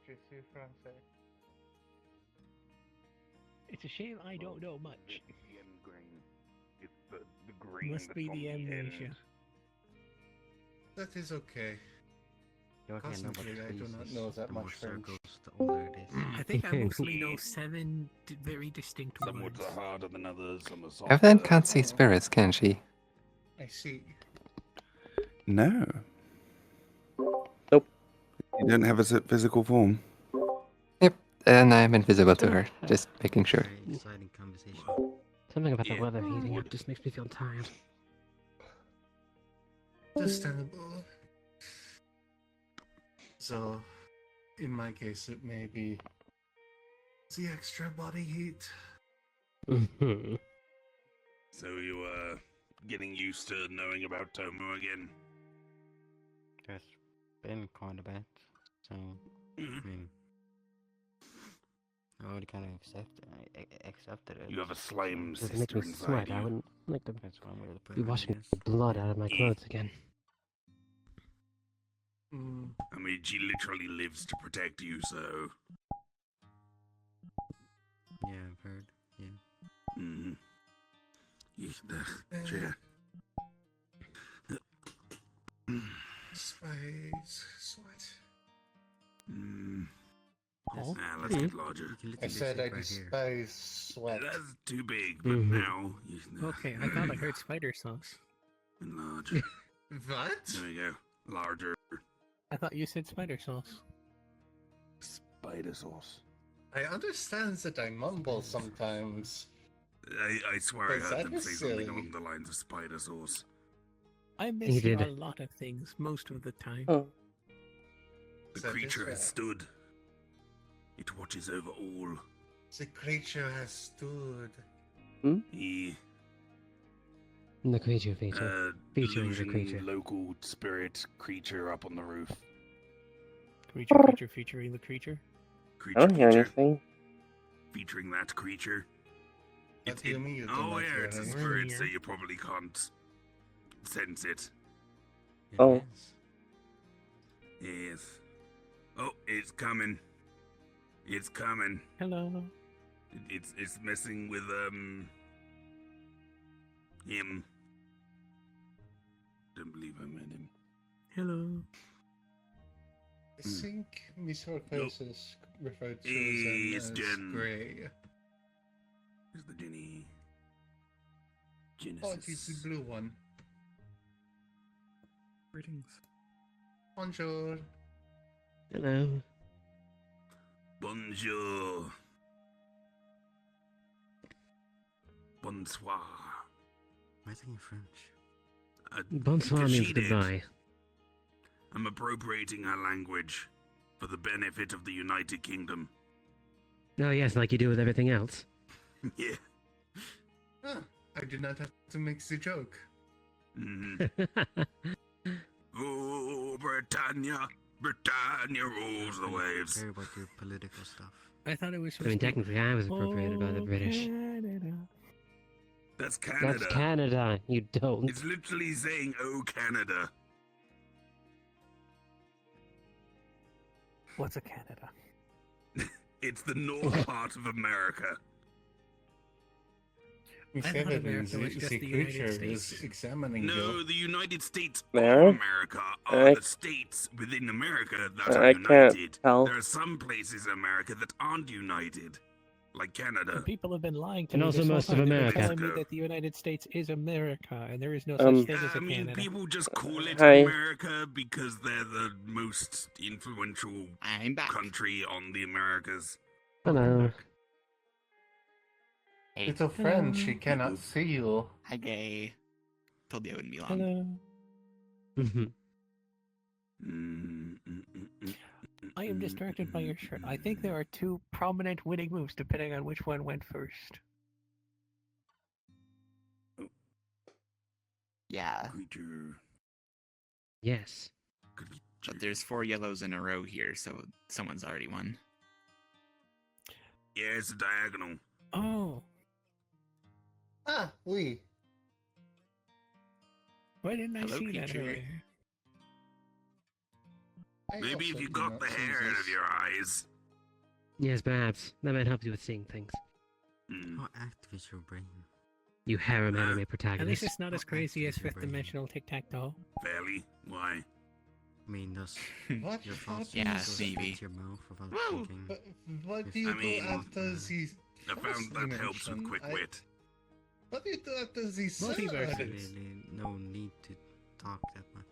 Je suis français. It's a shame I don't know much. The end grain. It's the grain Must that's be on the the amnesia. end. That is okay. You okay, know about Constantly, I do not species, know that the more much French. circles, the older it is. I think I mostly know 7 very distinct Some words. words are harder than others, some are softer. Evelyn can't see spirits, can she? I see. No. Nope. You don't have a physical form. Yep, and I'm invisible to her. Just making sure. Very exciting conversation. Something about Yeah, the weather heating wood. up just makes me feel tired. Understandable. So, in my case, it may be the extra body heat. So you are getting used to knowing about Tomu again. There's been quite a bit, so I mean, I already kind of accepted it. You have a slime Does it make sister me inside sweat? I you. wouldn't like to That's one way to put be it, I washing guess. blood out of my clothes again. I mean, she literally lives to protect you, so... Yeah, I've heard. Yeah. Mm-hmm. Yeah. Spice, sweat. Oh. Let's get larger. You can I literally said sit I right here. despise sweat. That's too big, but Mhm. now... Okay, I thought I heard spider sauce. Larger. What? There we go. Larger. I thought you said spider sauce. Spider sauce. I understand that I mumble sometimes. I swear I Is heard that them say something silly? along the lines of spider sauce. I miss He you did. a lot of things most of the time. Oh, The That is creature has fair. stood. It watches over all. The creature has stood. He, The creature feature. Featuring the delusion, creature. local spirit creature up on the roof. Creature featuring the creature. I Creature don't hear feature, anything. featuring that creature. What do you mean you do oh not yeah, hear it's a anything? spirit, so you probably can't sense it. It Oh. is. Yes. Oh, it's coming. It's coming. Hello. It's messing with him. Don't believe I met him. Hello. I think Miss Horcrux is referred to Hey, as it's Jen. Grey. Here's the Jenny. Genesis. Oh, it's the blue one. Greetings. Bonjour. Hello. Bonjour. Bonsoir. Why is it in French? Bonsoir Because means she did. goodbye. I'm appropriating her language for the benefit of the United Kingdom. Oh yes, like you do with everything else. Yeah. Ah, I did not have to make the joke. hmm Oh, Britannia. Britannia rules the waves. Care about your political stuff. I thought it was I mean, supposed to be... technically, I was appropriated by the Oh, British. Canada. That's Canada. That's Canada. You don't. It's literally saying, oh, Canada. What's a Canada? It's the north part of America. Miss I thought Evelyn, America was just the the United creature States. is examining No, you. the United States There? of America are I- the states within America that are I can't united. tell. There are some places in America that aren't united, like Canada. And people have been lying to And me also this whole most of time. They've been America. telling me Go. that the United States is America, and there is no Um, such thing as I a mean, Canada. people just call it Hi. America because they're the most influential I'm back. country on the Americas. Hello. Hey, Little friend, she cannot see you. hi gay. Told you I wouldn't be long. Hello. Mhm. I am distracted by your shirt. I think there are two prominent winning moves depending on which one went first. Yeah, Creature. Yes. but there's 4 yellows in a row here, so someone's already won. Yeah, it's a diagonal. Oh, Ah, we. why didn't I Hello, see that creature. earlier? Maybe if you got the hair out of your eyes. Yes, perhaps. That might help you with seeing things. Hmm. How active is your brain? You harem anime At least protagonist. it's not as How crazy as active is your fifth brain? dimensional tic-tac-toe. Fairly? Why? I mean, does What your thoughts Yeah, just maybe. hit your mouth without Woo! thinking? What do you I mean, do after the I found that helps with quick wit. What do you do after the Multiverses. Really, no need to talk that much.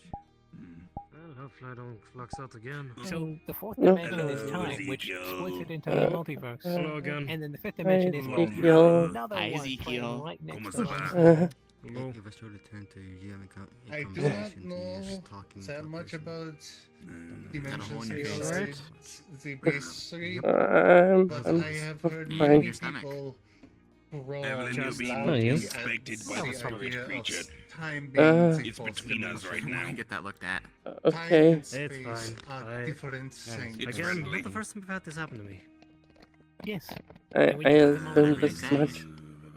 Hmm. Well, hopefully I don't flux out again. So the fourth No. dimension is Hello, time, which splits it into Uh, the multiverse. Hello again. And then the fifth dimension is Hello. Ezekiel. another Hi, one Ezekiel. playing right next Como to se us. va? Hello. It was sort of turned to you having a I do conversation not to you know just talking to that a much person. about Hmm. dimensions on your face. outside the base 3, I'm but I'm I have heard fine. many Your stomach. people roar Evelyn, you're being loudly you? at inspected by the the spirit idea of creature. time being the It's fourth between us right dimension. now. I can get that looked at. Time Okay. and space fine. are different things. It's Again, friendly. not the first time I've had this happen to me. Yes, I And we I can come assumed on as every much.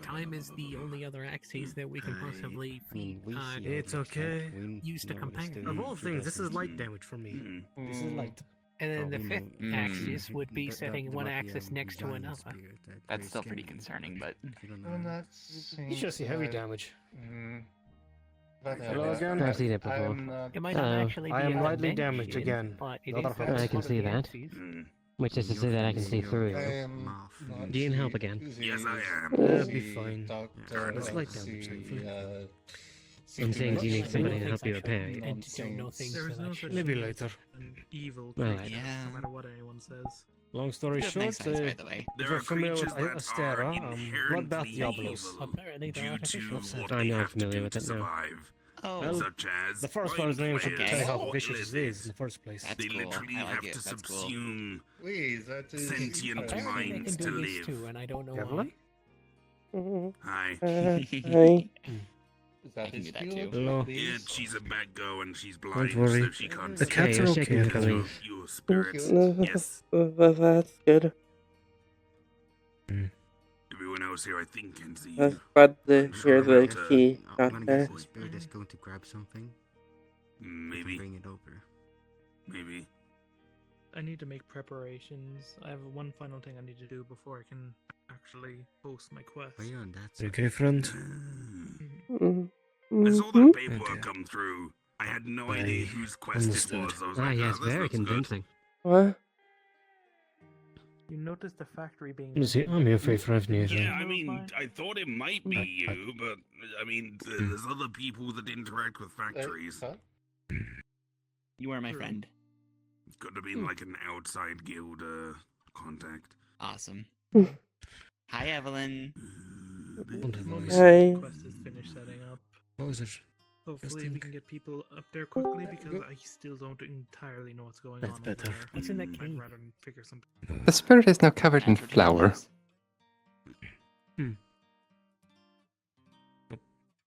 time is the only other axis that we can possibly I mean, we see all It's this stuff. okay. We Use to know compare. this Of thing all she things, this is doesn't. light damage for me. Hmm. This is light. And then the Well, we fifth know- axis would be There- setting there one might be axis a next to giant another. spirit that's That's very still pretty scary. concerning, but You don't I'm know. not You saying should see heavy that- damage. Whatever. Hello again? I've seen it before. I'm not- It might not Hello. actually be I am a lightly damaged dimension, again. but it Not is a hoax. one I can of see the that. axes. Hmm. Which is to say that I can see through I you. am Mouth. not Do you need help the- again? the- Yes, I am. That'd the be fine. doctor It's of light damage, thankfully. the, I'm saying do you need I somebody don't to help think you so. repair you? And don't know things There is so no that such should- maybe later. An evil Right. creature, Yeah. no matter what anyone says. Long you story have short, nice eyes, by the way. if There you're are familiar with creatures that Astera, are Bloodbath inherently Diablos. evil Apparently they're due to artificial. what I'm they not have to familiar do with to it, no. survive, Oh, Well, such as the first mind one's name should Okay. tell you how players or vicious it is in illithid. the first place. That's They cool. literally I like have it. to That's cool. subsume Please, that is sentient interesting. Apparently they minds can to do this live. too, and I don't know Evelyn? why. Mhm. Hi. Hi. Is that I can his do that field? too. Hello. Please? Yeah, she's a bad girl and she's blind, worry. so she can't The see. cats you're are shaking okay. your Because belief. your spirits. No, Yes. That's good. Everyone else here, I think, can see That's you. glad to Sure, hear the but, key I'm got gonna there. guess the spirit is going to grab something. We can Maybe. bring it over. Maybe. I need to make preparations. I have one final thing I need to do before I can actually post my quest. Are you on that You side? okay, friend? I saw Mhm. that paperwork Okay. come through. I had no I idea whose quest it understood. was. I was Ah, like, yes, oh, this very looks good. convincing. What? You noticed the factory being. I'm here for if you need anything. Yeah, I mean, I thought it might be you, but I mean, there's other people that interact with factories. Huh? You are my friend. Could have been like an outside guild contact. Awesome. Hmm. Hi, Evelyn. Moment Hi. the quest is finished setting up. What was it? Hopefully we think- can get people up there quickly because I still don't entirely know what's going That's on better. over there. What's in that I'd cave? rather figure something. The spirit is now covered in Thanks for flour. joining us.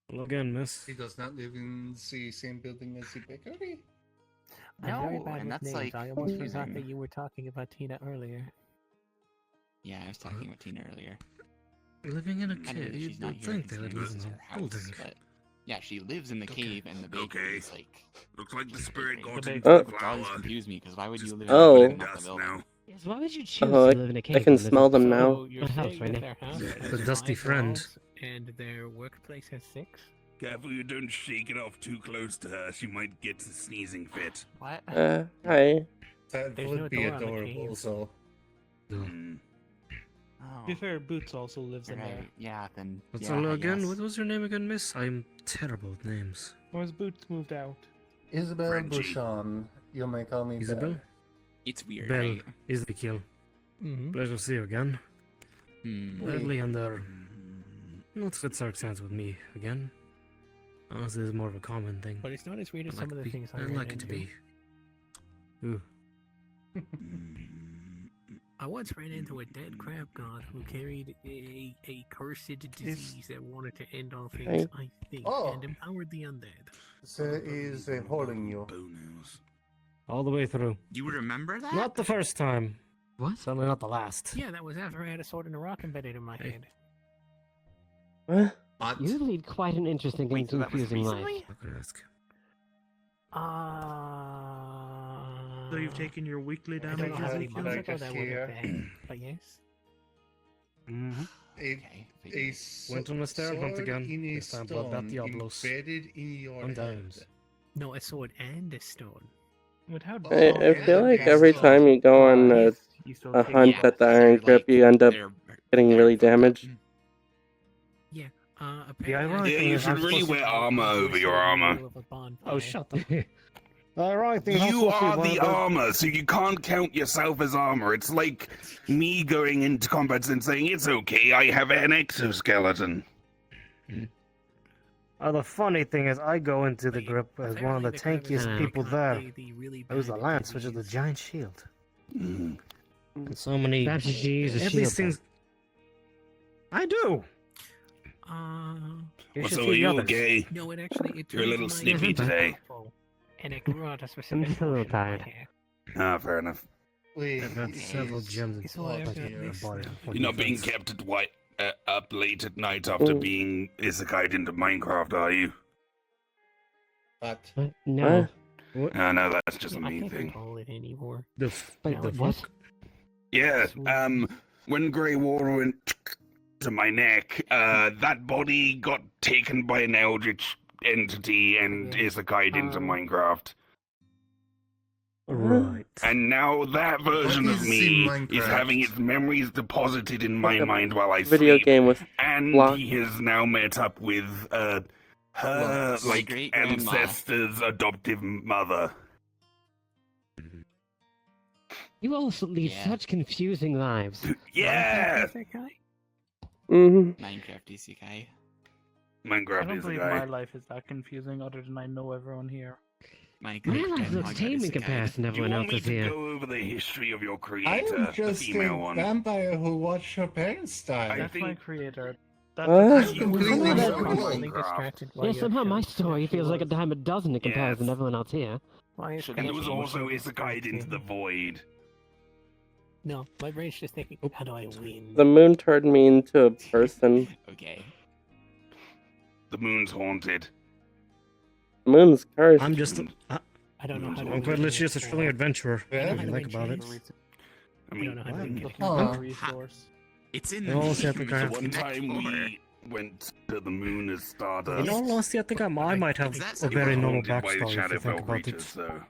Hello again, miss. He does not live in the same building as the bakery? I'm very No, bad and with that's names. like. I almost forgot that you were talking about Tina earlier. Yeah, I was talking with Tina earlier. Living in a I know cave, that you'd she's not here think they because would live in it's a her house, building. but yeah, she lives in the Okay. cave, and the bakery Okay. is like. Looks like the spirit got The into bakery. the Which always flour. confused me because why would you Just live in Oh. a cave and not the dust building? now. Yes, why would you choose Oh, to live in a cave? I can and live smell in- them So now. you're My house saying right that now. their house The has dusty 5 friend. walls and their workplace has 6? Careful you don't shake it off too close to her. She might get a sneezing fit. What? Hi. That There's would no be door on the adorable, cave. so. Hmm. Oh, To be fair, Boots also lives in there. right. Yeah, then. What's yeah, hello I again? guess. What was your name again, miss? I'm terrible with names. Or has Boots moved out? Isabel Frenchie. Bouchon. You may call me Isabel? Belle. It's weird, Bell right? is the kill. Mm-hmm. Pleasure to see you again. Hmm. Lately under not good circumstance with me again. Honestly, it's more of a common thing. But it's not as weird as I'd some like of to the be- things I I'd ran like it to into. be. Ooh. I once ran into a dead crab god who carried a cursed disease that wanted to end all things, I think, Oh. and empowered the undead. There is a hole in you. All the way through. You remember that? Not the first time. What? Certainly not the last. Yeah, that was after I had a sword and a rock embedded in my head. What? What? You lead quite an interesting and so that was confusing life. recently? I could ask. So you've taken your weekly I don't damage, know how many Ezekiel? months like ago a that would have fear. been, but yes. Mm-hmm. Went on a stair hunt sword again. in a This time blood bath stone Diablos. embedded in your On head. downs. No, a sword and a stone. But how I feel like yeah, every so- time you go on a hunt Yeah, at the they're Iron Grip, like- you end up they're getting very really fucked up. damaged. Apparently I ironic Yeah, thing you is I'm should really supposed wear to- armor over your armor. Oh, shut up. Alright, then I'm You supposed to be are one the of those- armor, so you can't count yourself as armor. It's like me going into combat and saying, it's okay, I have an exoskeleton. The funny thing is, I go into the grip as one of the tankiest people there. I use the lance, which is the giant shield. Mm. And so many. Perhaps you should use a Every shield. things. I do. You Well, should so see are the you others. okay? No, it actually You're a little snippy today. And it grew out a specific just a little portion of my tired. hair. Ah, fair enough. Wait, I've had several gems It's why I've got in my this body. stuff. for You're not being defense. kept up late at night after Ooh. being isekai'd into Minecraft, are you? but No. What? No, that's just a I me can't thing. control it anymore. Wait, The what? fuck? Yeah, when Grey Water went to my neck, that body got taken by an eldritch entity and Yeah. isekai'd into Minecraft. Right. And now that version What of is me in is Minecraft? having its memories deposited in my Like a mind while I video sleep. game with And block. he has now met up with her Blocks. like Great-grandma. ancestor's adoptive mother. You also lead Yeah. such confusing lives. Yeah, hmm Minecraft isekai. I Minecraft don't is a believe guy. my life is that confusing, other than I know everyone here. My Minecraft life looks tame in comparison to Do you everyone want me else's to here. go over the history of your I creator, am the just female a one? vampire who watched her parents die. That's my think- creator. That's What? exactly You what completely I'm wrong. doing. Constantly Minecraft. distracted by Yeah, your somehow my shows. story Yeah, she feels like a was. dime a dozen in comparison to Yes. everyone else here. Why is And it was also isekai'd into the void. No, my brain's just thinking, how do I win? The moon turned me into a person. Okay. The moon's haunted. The moon's cursed. I'm just. I don't know how to I'm quite win literally just a for- thrilling adventurer. Yeah. If you think about it. I I mean, don't know how to win. Looking Oh. for a resource. It's in They the all say name, Africa so has- one connect time four. we went to the moon as In Stardust. all honesty, I think I might have Is that a something very We were normal haunted by the backstory if you Shadowfell think about creatures, it. so...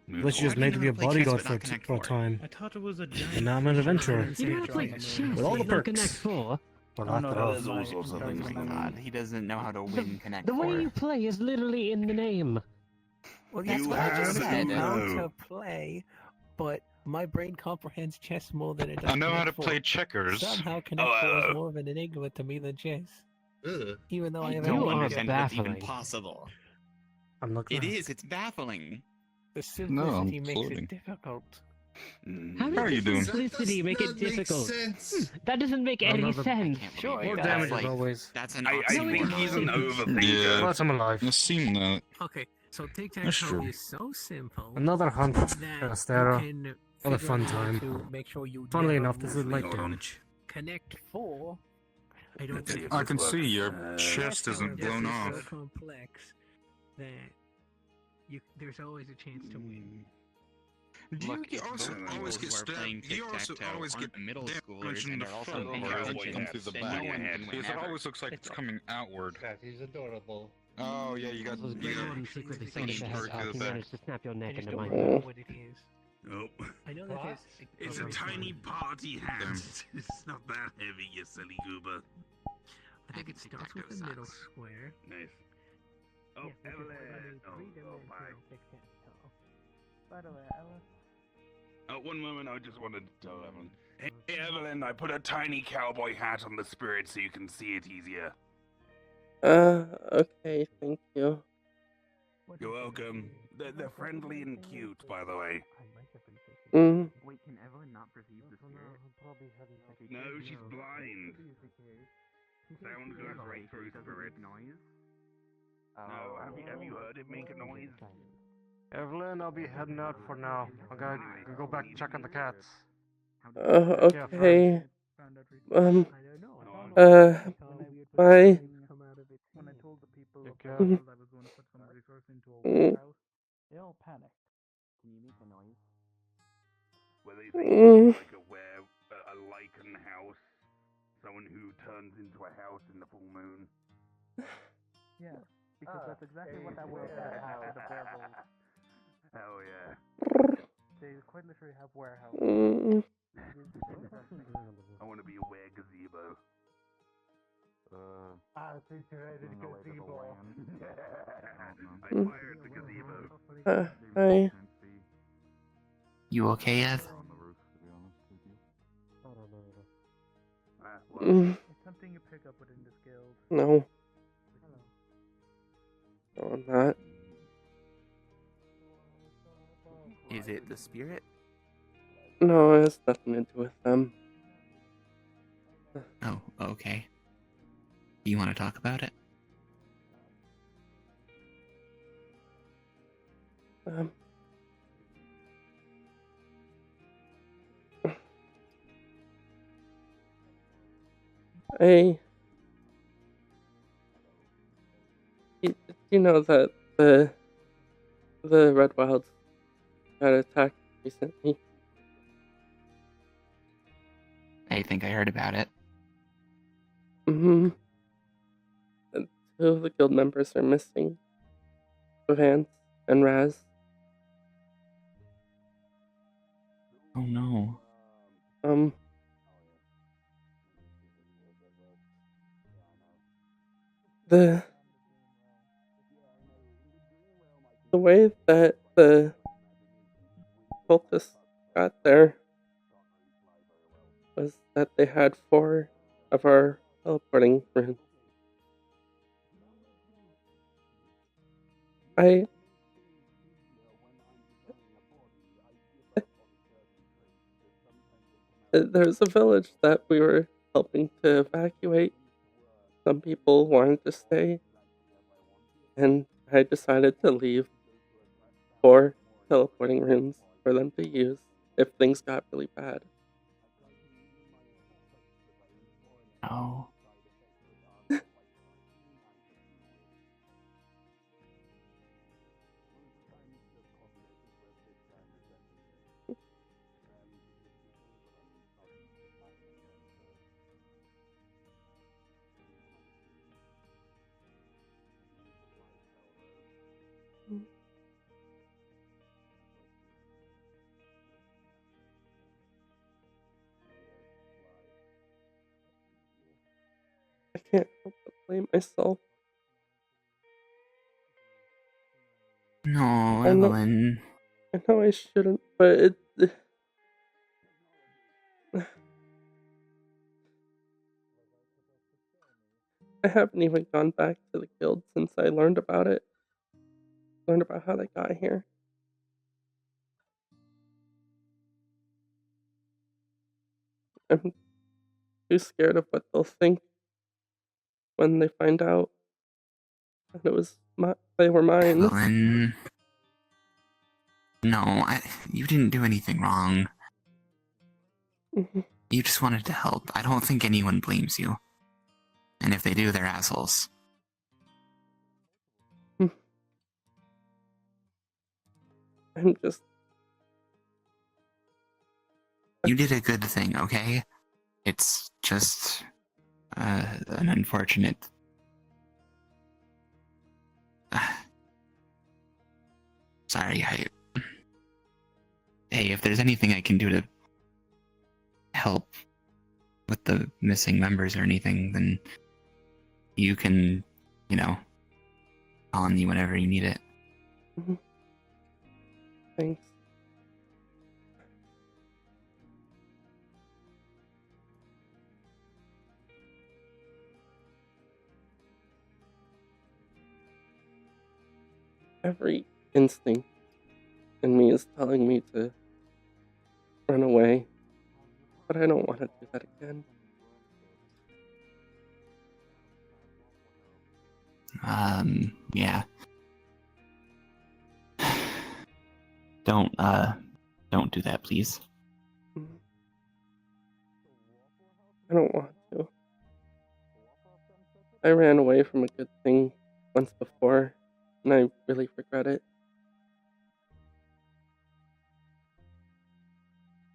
moon Let's just haunted. made to be a How do you know how to play bodyguard chess for without for a Connect time. I thought it was a giant. And now I'm an adventurer. giant You know how to play giant chess, moon. With all the you know, perks. Connect 4. Or Oh, lack no, thereof. There's all sorts of things Oh on my the god, moon. he doesn't know how to win Connect The way Four. you play is literally in the name. Well, That's yes, what I I just just said. know how No. to play, but my brain comprehends chess more than it does. I know how to Connect Four. play checkers. Somehow Connect Oh, 4 is more of an enigma to me than chess. Ugh. Even though I I have don't You are understand that's even baffling. possible. I'm looking. It is. It's baffling. the I'm simplicity makes floating. it difficult. Mm. How How does are you the doing? simplicity make it That makes difficult? sense. That doesn't make any Another- sense. I can't Sure, believe More it that's damage does. as like- always. That's an I oxymoron. think he's an Yeah. overthinker. Plus, I'm alive. It seemed that. Okay, so tic tac That's toe true. is so simple Another hunt. that Astera. you can What a figure fun out how time. to make sure you Funnily never enough, this is lose light the Hold on. damage. Connect 4. I don't Let's see think if I this can works. see your Uh, chest Chess, isn't however, blown is off. so complex that there's always a chance to win. Do Look, you it's also both always people get who are playing stabbed? You also tic-tac-toe always aren't get middle damage schoolers in and the are also front, paying or does it attention, come through the then back? no one can win Because it ever. always looks like it's coming outward. That is adorable. Oh yeah, you got Those you great got ones secretly you think just that perk to he the back. managed to snap your I neck just into don't my know what it is. Nope. I know that What? there's It's a tiny party hat. It's not that heavy, you silly goober. I think it starts with the middle Sucks. square. Nice. Oh, Yeah, which is Evelyn. what I mean, Oh, three-dimensional bye. tic-tac-toe. By the way, Ella. Oh, one moment, I just wanted to tell Evelyn. Hey, Evelyn, I put a tiny cowboy hat on the spirit so you can see it easier. Okay, thank you. You're welcome. They're friendly and cute, by the way. I might have been thinking Mm. Wait, can Evelyn not perceive the spirit? No, she's blind. Sound goes Yeah, but right wait, through does it spirit. make noise? No, have you heard it make a noise? Evelyn, I'll be heading out for now. I'm gonna go back to check on the cats. Yeah, Okay. Found out recently. Um. I don't know. I found Uh. Bye. Come out of it. When I told the people Take of care. the world I was going to put some resource into a warehouse, they all panicked. Can you make a noise? Where they think it's like a lichen house. Someone who turns into a house in the full moon. Yeah, because that's exactly what that warehouse is. The werewolves. Hell yeah. They quite literally have warehouse. Mm. I want to be a were gazebo. Refrigerated gazebo. I fired the gazebo. Hi. You okay, Ev? Mm. It's something you pick up within this guild. No. No, I'm not. Is it the spirit? No, it has nothing to do with them. Oh, okay. Do you want to talk about it? Um. I. You know that the Red Wilds got attacked recently. I think I heard about it. Mm-hmm. And two of the guild members are missing. Vance and Raz. Oh no. Um. The way that the cultists got there was that they had 4 of our teleporting runes. There's a village that we were helping to evacuate. Some people wanted to stay, and I decided to leave 4 teleporting runes for them to use if things got really bad. Oh. I can't help but blame myself. No, I know, Evelyn. I know I shouldn't, but I haven't even gone back to the guild since I learned about it. Learned about how they got here. I'm too scared of what they'll think when they find out that they were mine. Evelyn. No, you didn't do anything wrong. You just wanted to help. I don't think anyone blames you. And if they do, they're assholes. I'm just. You did a good thing, okay? It's just an unfortunate. Sorry, Hey, if there's anything I can do to help with the missing members or anything, then you can, call on me whenever you need it. Thanks. Every instinct in me is telling me to run away, but I don't want to do that again. Yeah. Don't do that, please. I don't want to. I ran away from a good thing once before, and I really regret it.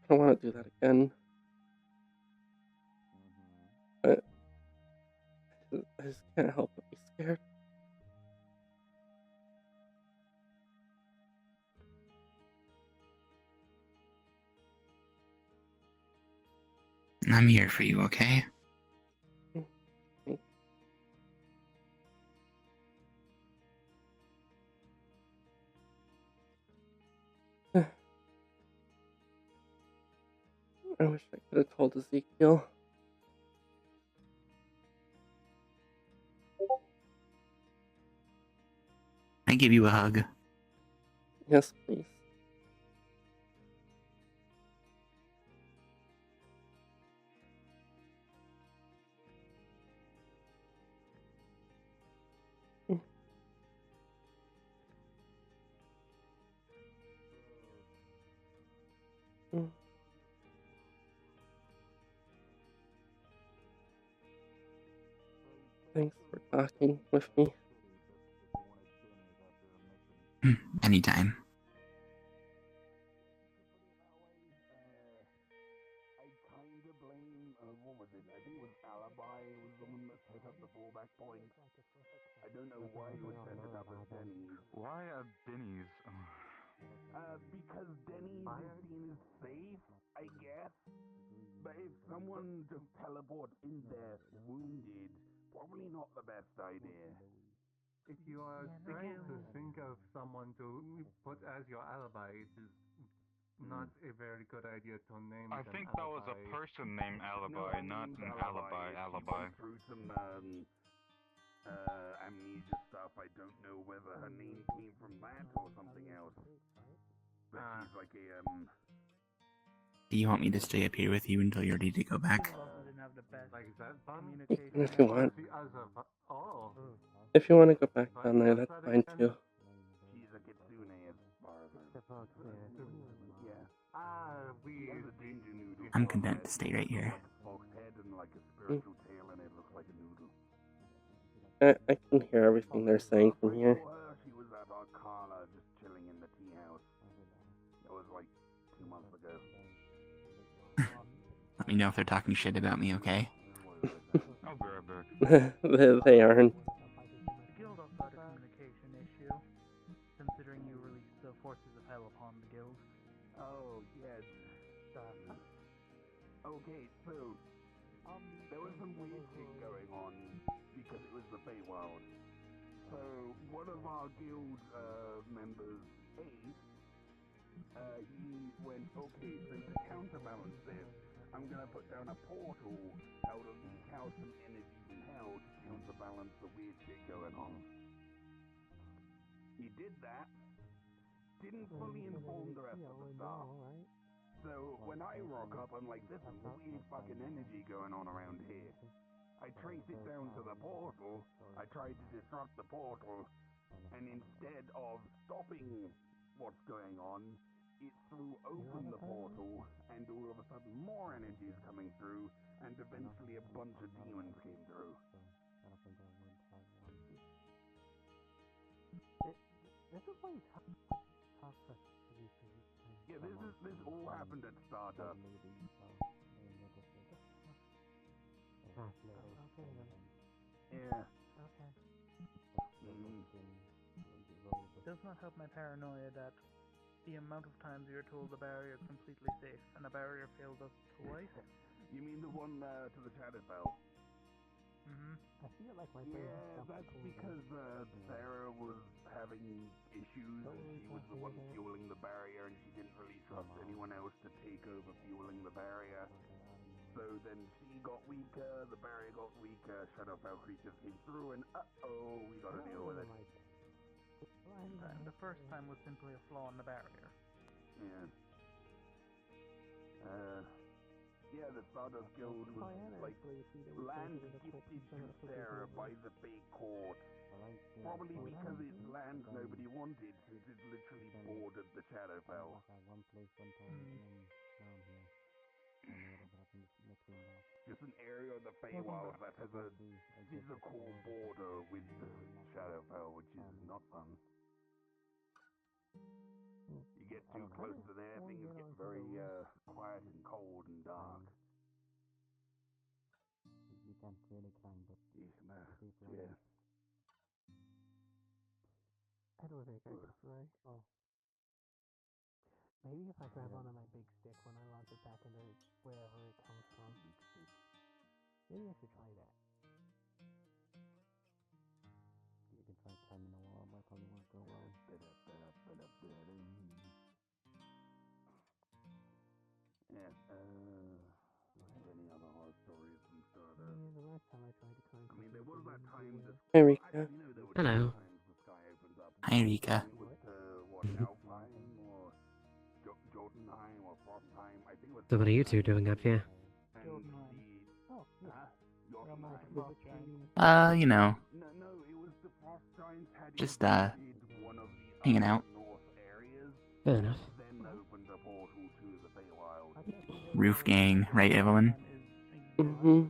I don't want to do that again. But I just can't help but be scared. I'm here for you, okay? I wish I could have told Ezekiel. I give you a hug. Yes, please. Thanks for talking with me. Anytime. I kind of blame, what was it? I think it was Alibi was the one that set up the fallback point. I don't know why he would set it up as Denny's. Why at Denny's? Because Denny's is seen as safe, I guess. But if someone just teleports in there wounded, probably not the best idea. If you are trying to think of someone to put as your alibi, it is not a very good idea to name I them think that was a alibi. person named Alibi, not an alibi. Alibi. Through some amnesia stuff. I don't know whether her name came from that or something else. But she's like a Do you want me to stay up here with you until you're ready to go back? Like that fun? Even if you want. Oh. If you want to go back down there, that's fine too. She's a kitsune as far as yeah. We I'm content to stay right here. Fox head and like a spiritual tail, and it looks like a noodle. I can hear everything they're saying from here. She was at Arcana just chilling in the tea house. That was like 2 months ago. Let me know if they're talking shit about me, okay? I'll be right back. They aren't. The guild also had a communication issue, considering you released the forces of hell upon the guild. Oh, yes. Okay, so there was some weird shit going on because it was the Feywild. So one of our guild members, Ace, he went, okay, so to counterbalance this, I'm gonna put down a portal that will leak out some energy from hell to counterbalance the weird shit going on. He did that, didn't fully inform the rest of the staff. So when I rock up, I'm like, this is weird fucking energy going on around here. I trace it down to the portal, I tried to disrupt the portal, and instead of stopping what's going on, it threw open the portal, and all of a sudden more energy is coming through, and eventually a bunch of demons came through. Yeah, this all happened at Stardust. Yeah. It does not help my paranoia that the amount of times we were told the barrier is completely safe, and a barrier failed us twice. You mean the one to the Shadowfell? Yeah, that's because Sarah was having issues, and she was the one fueling the barrier, and she didn't really trust anyone else to take over fueling the barrier. So then she got weaker, the barrier got weaker, Shadowfell creatures came through, and uh-oh, we gotta deal with it. And the first time was simply a flaw in the barrier. Yeah. Yeah, the Stardust Guild was like land gifted to Sarah by the Bay Court. Probably because it's land nobody wanted, since it literally bordered the Shadowfell. Just an area of the Feywild that has a physical border with the Shadowfell, which is not fun. You get too close to there, things get very quiet and cold and dark. Yeah. I don't think I could fly. Oh. Maybe if I grab onto my big stick when I launch it back into wherever it comes from. Maybe I should try that. You can try climbing the wall, but probably won't go well. Yeah, any other horror stories from Stardust? Yeah, the last time I tried to climb. I mean, there was that time the Hi, Rika. Hello. the sky opened up. Hi, Rika. With what, Alfheim or Jotunheim or Frostheim? I think it was. So what are you two doing up here? Jotunheim. Oh, yeah. You know, No, it was the Frost Giants had just, invaded one of the hanging out. north areas. Fair enough. Then opened a portal to the Feywild. Roof gang, right, Evelyn? Mm-hmm.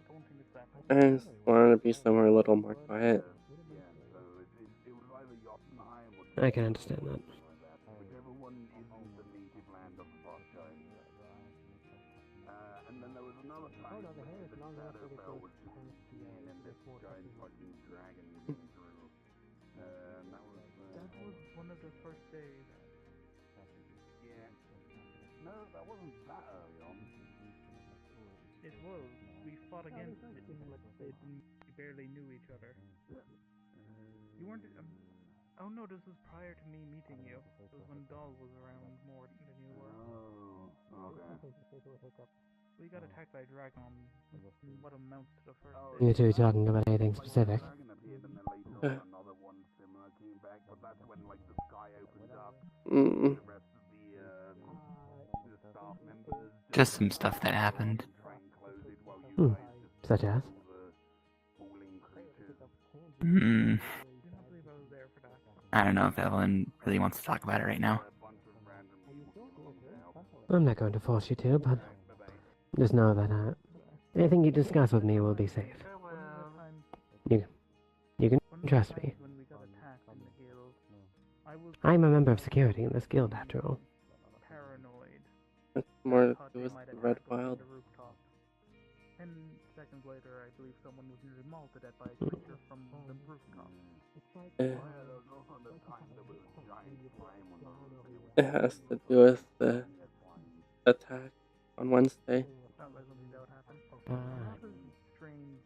I just wanted to be somewhere a little more quiet. It was either Jotunheim or I can understand that. whichever one isn't the native land of the Frost Giants. And then there was another time the Shadowfell was just in and this giant fucking dragon came through. And that was one of the first days. Yeah. No, that wasn't that early on. It was. We fought against it. We barely knew each other. You weren't. Oh no, this was prior to me meeting you. It was when Doll was around more than you were. Oh, okay. We got attacked by a dragon on what amounts to the first You day. two talking about anything specific? Dragon appeared and then later on another one similar came back, but that's when like the sky opened up. Mm-mm. The rest of the staff members Just some stuff that happened. try and close it while you guys just Such as? the falling creatures. Hmm. I don't believe I was there for that. I don't know if Evelyn really wants to talk about it right now. I'm not going to force you to, but just know that anything you discuss with me will be safe. You can trust me. When we got attacked in the guild, I was I'm a member of security in this guild, after all. paranoid. It's more to Thought do they with might the attack Red us from Wild. the rooftop. 10 seconds later, I believe someone was nearly mauled to death by a creature from the rooftop. Eh, There was also the time there was a giant slime on the roof. it has to do with the attack on Wednesday. Felt like something that would happen. A lot of strange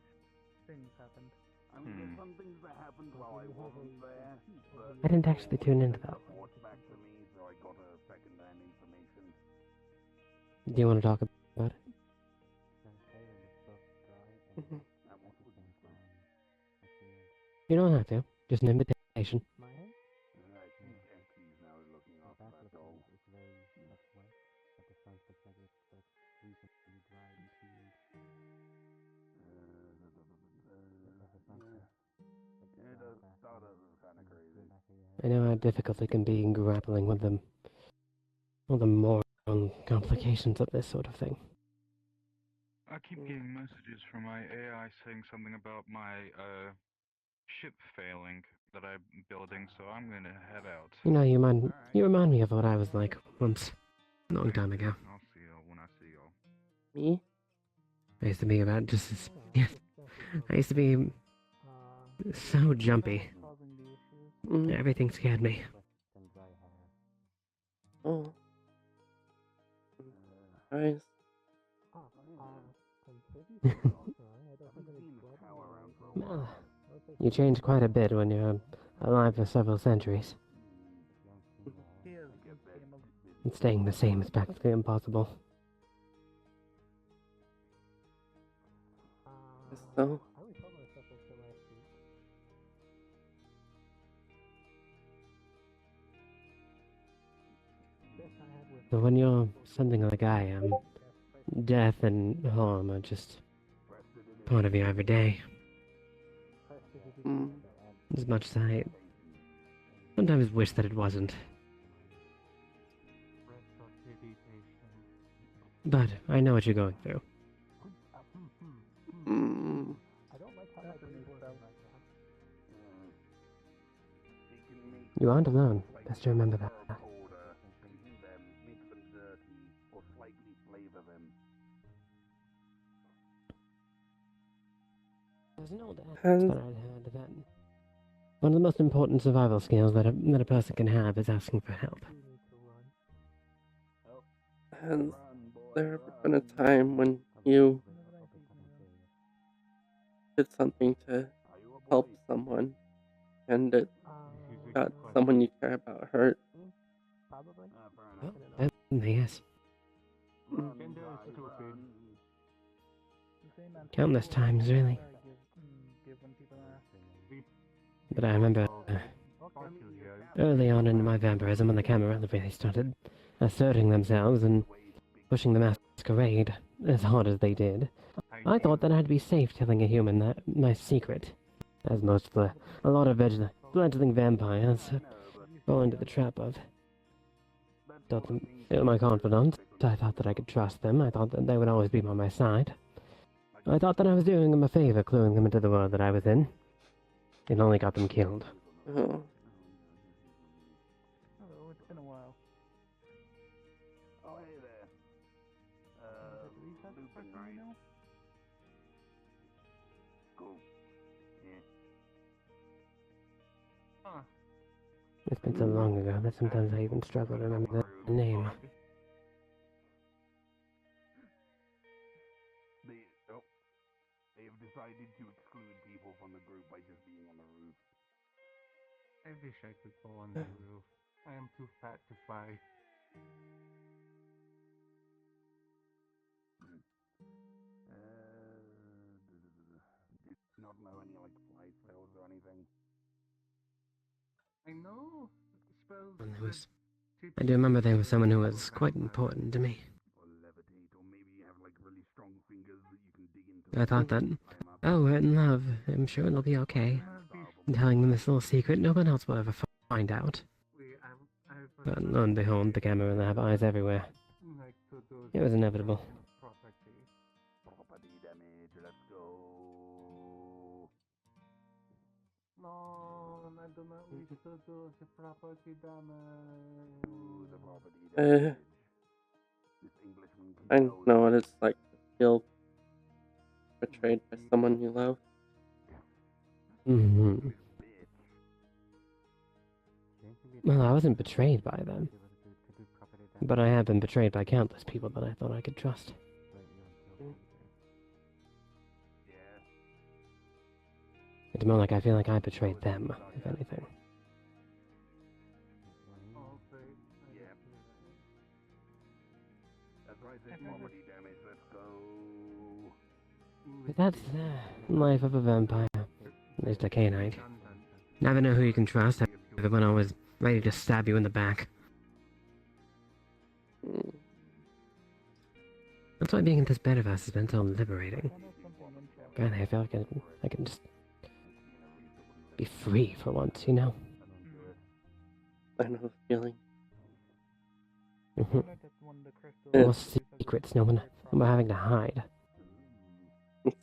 things happened. I mean, there's some things that happened while I wasn't there. But I didn't actually tune into that. reports back to me, so I got a second-hand information. Do you want to talk about it? Mhm. You don't have to. Just an invitation. I think Effie's now looking after that doll. Stardust is kind of crazy. I know how difficult it can be in grappling with them. All the moral complications of this sort of thing. I keep getting messages from my AI saying something about my ship failing that I'm building, so I'm gonna head out. You know, you remind me of what I was like once, a long time ago. I'll see y'all when I see y'all. Me? I used to be about just as... Yeah, I used to be so jumpy. Mm. Everything scared me. Oh. Nice. Well, you change quite a bit when you're alive for several centuries. And staying the same is practically impossible. So? So when you're something like I am, Death and harm are just part of your everyday. As much as I sometimes wish that it wasn't. But I know what you're going through. You aren't alone. Best to remember that. There's an old adage that I'd heard that one of the most important survival skills that a person can have is asking for help. Has there ever been a time when you did something to help someone and it got someone you care about hurt? Yes. Countless times, really. But I remember early on in my vampirism when the camera really started asserting themselves and pushing the masquerade as hard as they did. I thought that I'd be safe telling a human that my secret, as a lot of fledgling vampires fall into the trap of. They were my confidants. I thought that I could trust them. I thought that they would always be by my side. I thought that I was doing them a favor, cluing them into the world that I was in. It only got them killed. Hello, it's been a while. Oh, hey there. Lupin, right? Cool. Yeah. Huh. It's been so long ago that sometimes I even struggle to remember the name. They have decided to exclude people from the group by just being on the roof. I wish I could go on the roof. I am too fat to fly. Do you not know any like fly spells or anything? I know spells. I do remember there was someone who was quite important to me. Or levitate, or maybe you have like really strong fingers that you can dig into. I thought that, oh, we're in love. I'm sure it'll be okay. Telling them this little secret, no one else will ever find out. But lo and behold, the camera will have eyes everywhere. It was inevitable. Property damage, let's go. No, I do not wish to do the property damage. The property damage. This Englishman I know what it's like to feel betrayed by someone you love. Well, I wasn't betrayed by them. But I have been betrayed by countless people that I thought I could trust. It's more like I feel like I betrayed them, if anything. That's right, there's property damage, let's go. But that's the life of a vampire. At least a canine. Never know who you can trust. Everyone always ready to stab you in the back. That's why being in this bed of us has been so liberating. Finally, I feel like I can just be free for once, you know? I know the feeling. More secrets, no one having to hide. It's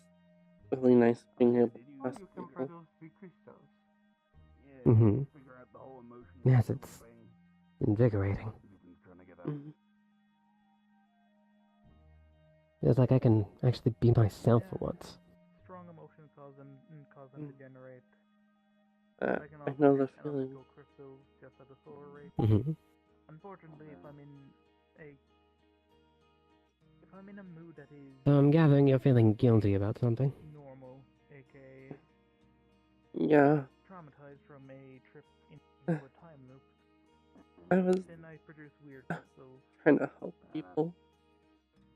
really nice being able to trust people. Yes, it's invigorating. Feels like I can actually be myself for once. Strong emotions cause them to generate. I know the feeling. Crystals just at a slower rate. Unfortunately, if I'm in a mood that is. So I'm gathering you're feeling guilty about something. Normal, aka. Yeah. Traumatized from a trip into a time loop. I was. Then I produce weird crystals. Trying to help people.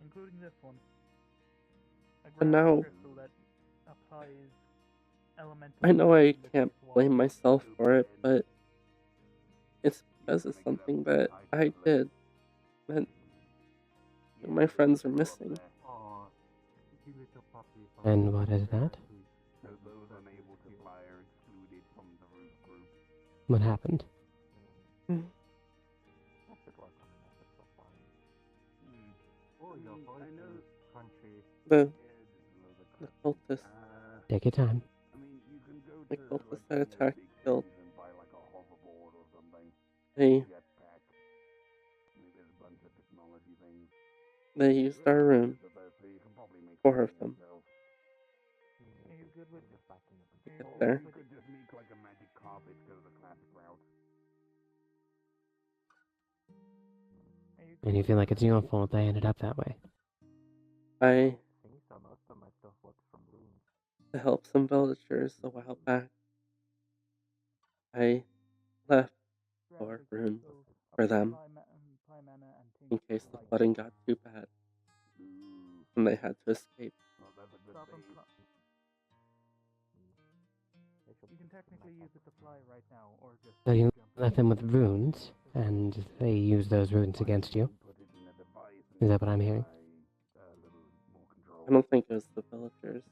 Including this one. But now. Crystal that applies elemental. I know I can't blame myself for it, but it's because of something that I did. That of my friends are missing. Aw, you little puppy. And what is that? So those unable to fly are excluded from the root group. What happened? Oh, your voice is crunchy. The cultists. Take your time. I mean, you can go The to cultists like that the attacked big killed. cities and buy like a hoverboard or something. They Jetpack. I mean, there's a bunch of technology things. used our room. So you can probably make 4 of them. yourself. Are you good with To get Or there. you could just make like a magic carpet, go the classic route. And you feel like it's your fault they ended up that way. To help some villagers a while back, I left 4 rooms for them in case the flooding got too bad and they had to escape. Well, that's a good thing. You can technically use it to fly right now, or just So you jump left them with runes, and they used those runes against you? Is that what I'm hearing? I don't think it was the villagers.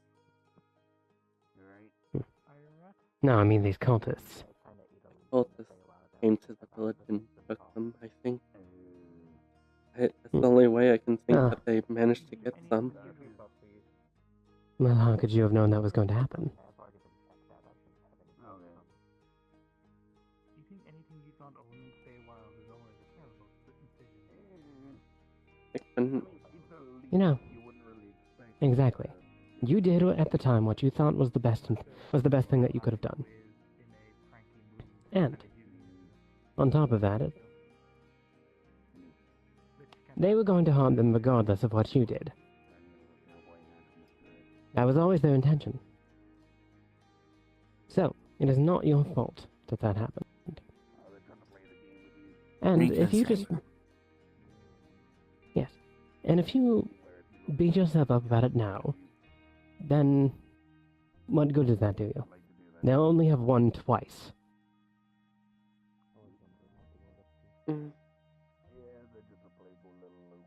No, I mean these cultists. Cultists came to the village and took them, I think. It's the only way I can think that they managed to get some. Well, how could you have known that was going to happen? Do you think anything you found only stay a while ago is a terrible decision? I couldn't. You know, exactly. You did at the time what you thought was the best thing that you could have done. And on top of that, they were going to harm them regardless of what you did. That was always their intention. So, it is not your fault that that happened. And if you just... Yes. And if you beat yourself up about it now, then what good does that do you? They'll only have won twice.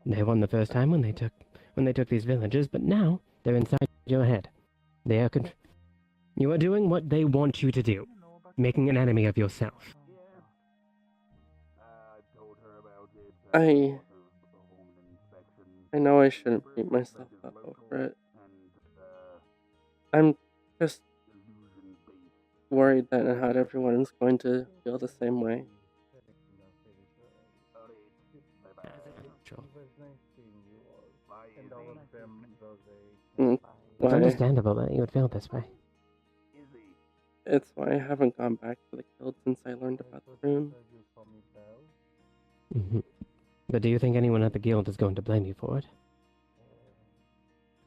They won the first time when they took these villages, but now they're inside your head. You are doing what they want you to do, making an enemy of yourself. I know I shouldn't beat myself up over it. I'm just worried that not everyone is going to feel the same way. It's understandable that you would feel this way. It's why I haven't gone back to the guild since I learned about the rune. But do you think anyone at the guild is going to blame you for it?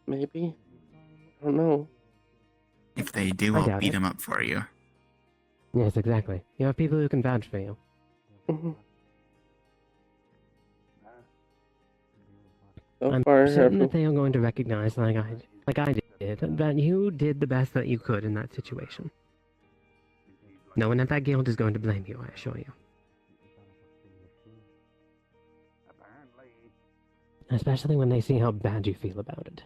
Maybe. I don't know. If they do, I'll beat them up for you. Yes, exactly. You have people who can vouch for you. I'm certain that they are going to recognize, like I did, that you did the best that you could in that situation. No one at that guild is going to blame you, I assure you. Especially when they see how bad you feel about it.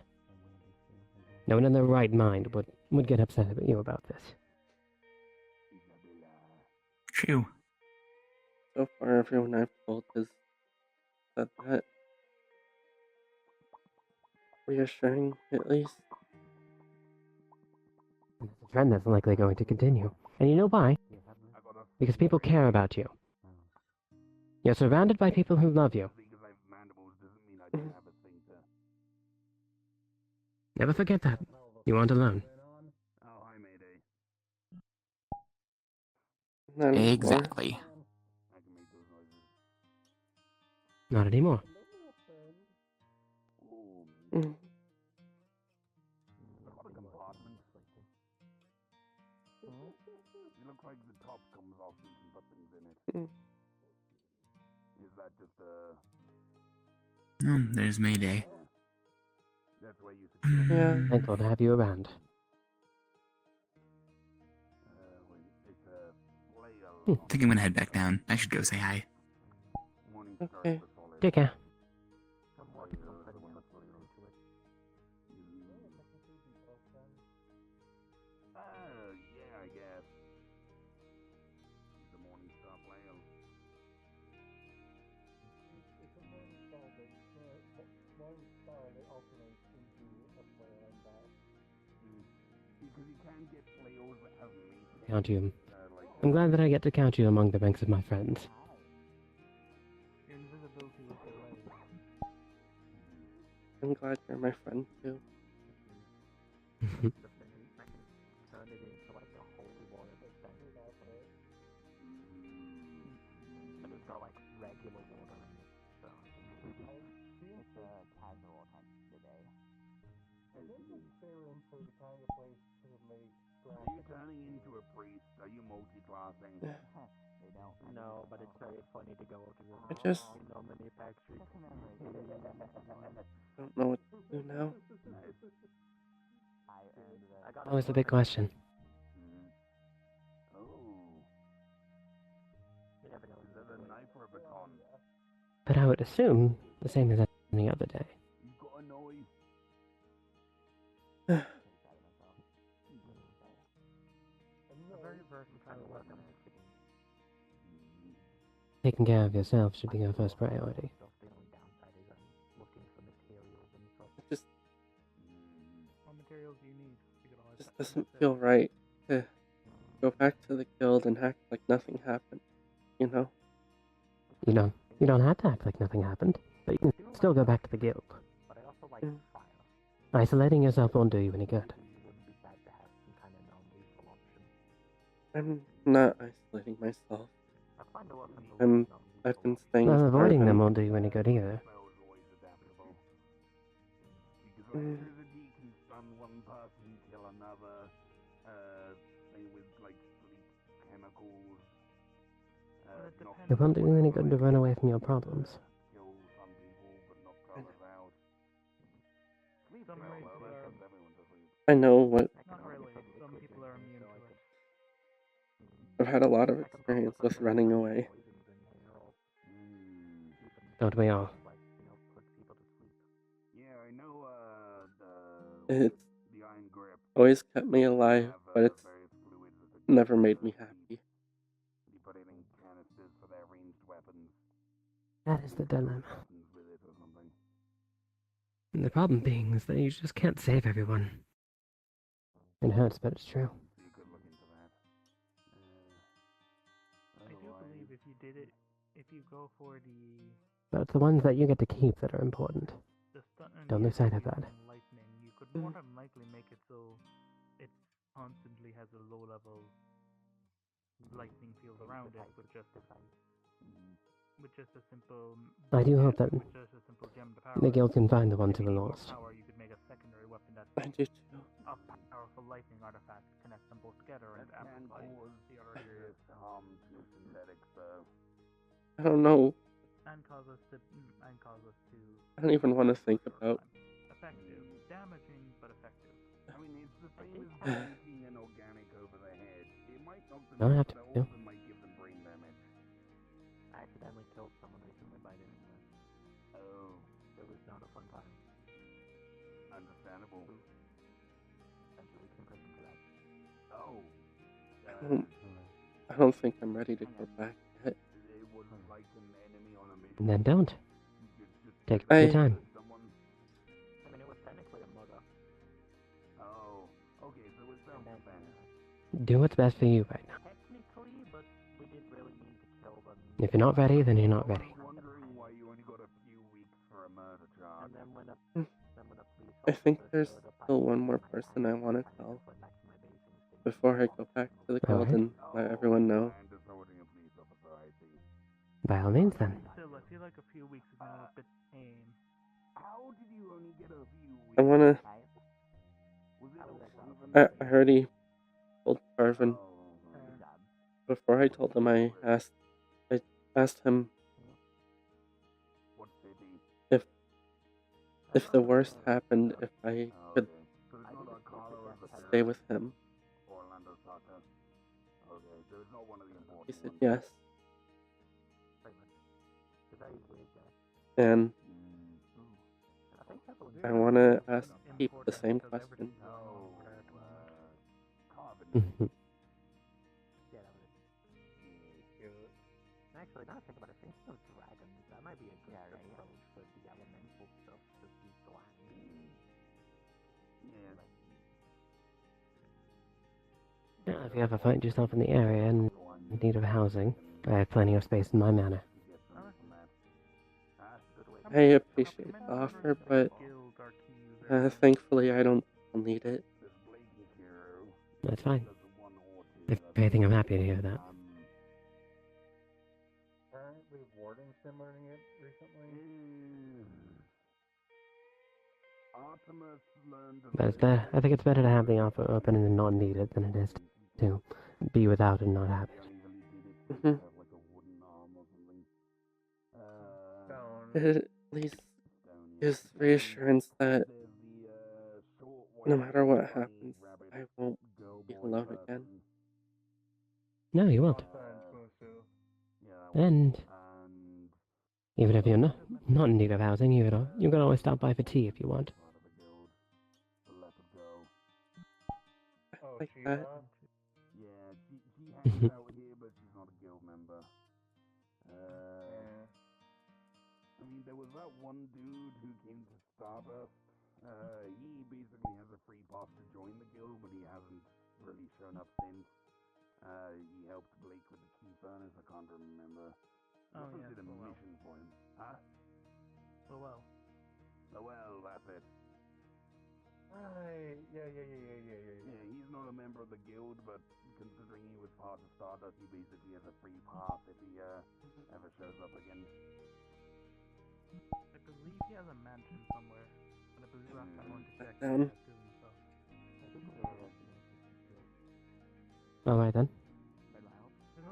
No one in their right mind would get upset at you about this. True. So far, everyone I've told has said that. Reassuring, at least. It's a trend that's likely going to continue. And you know why? Because people care about you. You're surrounded by people who love you. Never forget that. You aren't alone. Exactly. Not anymore. It looks like the top comes off and you can put things in it. Is that just Oh, there's Mayday. That's where you Yeah. Thankful to have you around. I think I'm gonna head back down. I should go say hi. Okay. Take care. Because you can get flails that have meat. Count you. I'm glad that I get to count you among the ranks of my friends. Your invisibility was delayed. I'm glad you're my friend too. Are you turning into a priest? Are you multi-classing? No, but it's very funny to go to I just so many factories. don't know what to do now. That was the big question. Oh. You never know. Is that a knife or a baton? But I would assume the same as any other day. You've got a knife. A very versatile weapon. Taking care of yourself should be your first priority. It just What materials do you need? You could always doesn't feel right to go back to the guild and act like nothing happened. You know? You don't have to act like nothing happened, but you can still go back to the guild. But I also like Mm. fire. Isolating yourself won't do you any good. It wouldn't be bad to have some kind of non-lethal option. I'm not isolating myself. I find the weapons I've been staying Well, with avoiding them Arvin. won't do you any good either. Because electricity can stun one person, kill another. Same with like sleep chemicals. It won't do you any good to run away from your problems. Kill some people, but knock others out. Sleep Some races well, that are sends everyone to sleep. I know what not really. Some people are immune to it. I've had a lot of experience with running away. Don't we all? Yeah, I know. It's The iron grip. always kept me alive, but it's Various fluids that never made me happy. you put it in canisters for their ranged weapons. That is the dilemma. Weapons with it or something. And the problem being is that you just can't save everyone. It hurts, but it's true. You could look into that. I do believe if you did it, if you go for But it's the ones that you get to keep that are important. the stun and Don't the lose sight of energy that. from lightning, you could more than likely make it so it constantly has a low level lightning field around it with just a simple I do hope that with just a simple gem to power the it. guild can find the ones If who you are need more lost. power, you could make a secondary weapon that I do too. a powerful lightning artifact connects them both together and That can amplifies cause the other serious harm to synthetics, though. I don't know. and cause us to I don't even want to think about. effective, damaging but effective. I mean, it's the same as blanking an organic over the head. It might knock them Don't out, have to but do. also might give them brain damage. I accidentally killed someone recently by doing that. Oh, It was not a fun time. understandable. Eventually confessing to that. Oh, I don't think I'm ready to go back yet. it was like an enemy on a mission. Then don't. Just Take I- your time. someone. I mean, it was technically a mugger. Oh, okay, so it's self-defense. Do what's best for you right now. Technically, but we did really mean to kill them. If you're not ready, then you're not ready. I was wondering why you only got a few weeks for a murder charge. And then when a police I think officer there's showed up, I still one changed more my person mind I and want to kinda tell just went back to my base instinct. before I go back to the guild Alright. and let everyone know. And assaulting a police officer, I see. By all means, then. Still, I feel like a few weeks is now a bit tame. How did you only get a few weeks? I wanna. Was it I already told Arvin before I told him. I asked him What city? if the worst happened, if I could So it's not Akala or the stay with him. Orlando Saka. Okay, so it's not one of the He important said ones. yes, Because I used to hate that. and I think Evelyn I want to ask Keep the same question. Oh, Mhm. Yeah, that was cute. Actually, now I think about it, thinking of dragons, that might be a good approach for the elemental stuff. Just If you ever find yourself in the area and in need of housing, I have plenty of space in my manor. I appreciate the offer, but thankfully I don't need it. That's fine. If anything, I'm happy to hear that. Apparently, Warden's been learning it recently. But it's better. I think it's better to have the offer open and not need it than it is to be without and not have it. It at least gives reassurance that no matter what happens, I won't be alone again. No, you won't. And even if you're not in need of housing, you can always stop by for tea if you want. Like that. Yeah, she hangs out here, but she's not a guild member. I mean, there was that one dude who came to Stardust. He basically has a free pass to join the guild, but he hasn't really shown up since. He helped Blake with the key furnace, I can't remember. Someone did a mission for him. Huh? Well. Well, that's it. Right. Yeah. Yeah, he's not a member of the guild, but considering he was part of Stardust, he basically has a free pass if he ever shows up again. I believe he has a mansion somewhere, but I believe last time I went to check Alright then. There's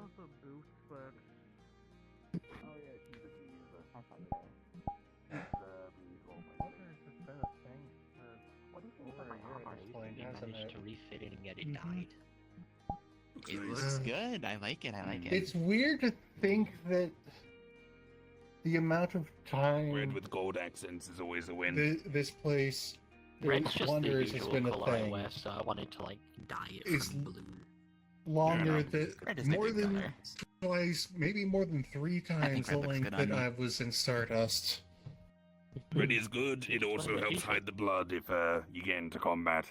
also Boots, but... Oh yeah, she's a key user. He managed to refit it and get it died. It looks good. I like it. It's weird to think that the amount of time Red with gold accents is always a win. this place Red's just the Wanderers has usual been a color I thing. wear, so I wanted to like dye it It's from blue. longer Red is the more good than color. twice, maybe more than 3 times the red looks length good on that you. I was in Stardust. Red is good. It also helps hide the blood if you get into combat.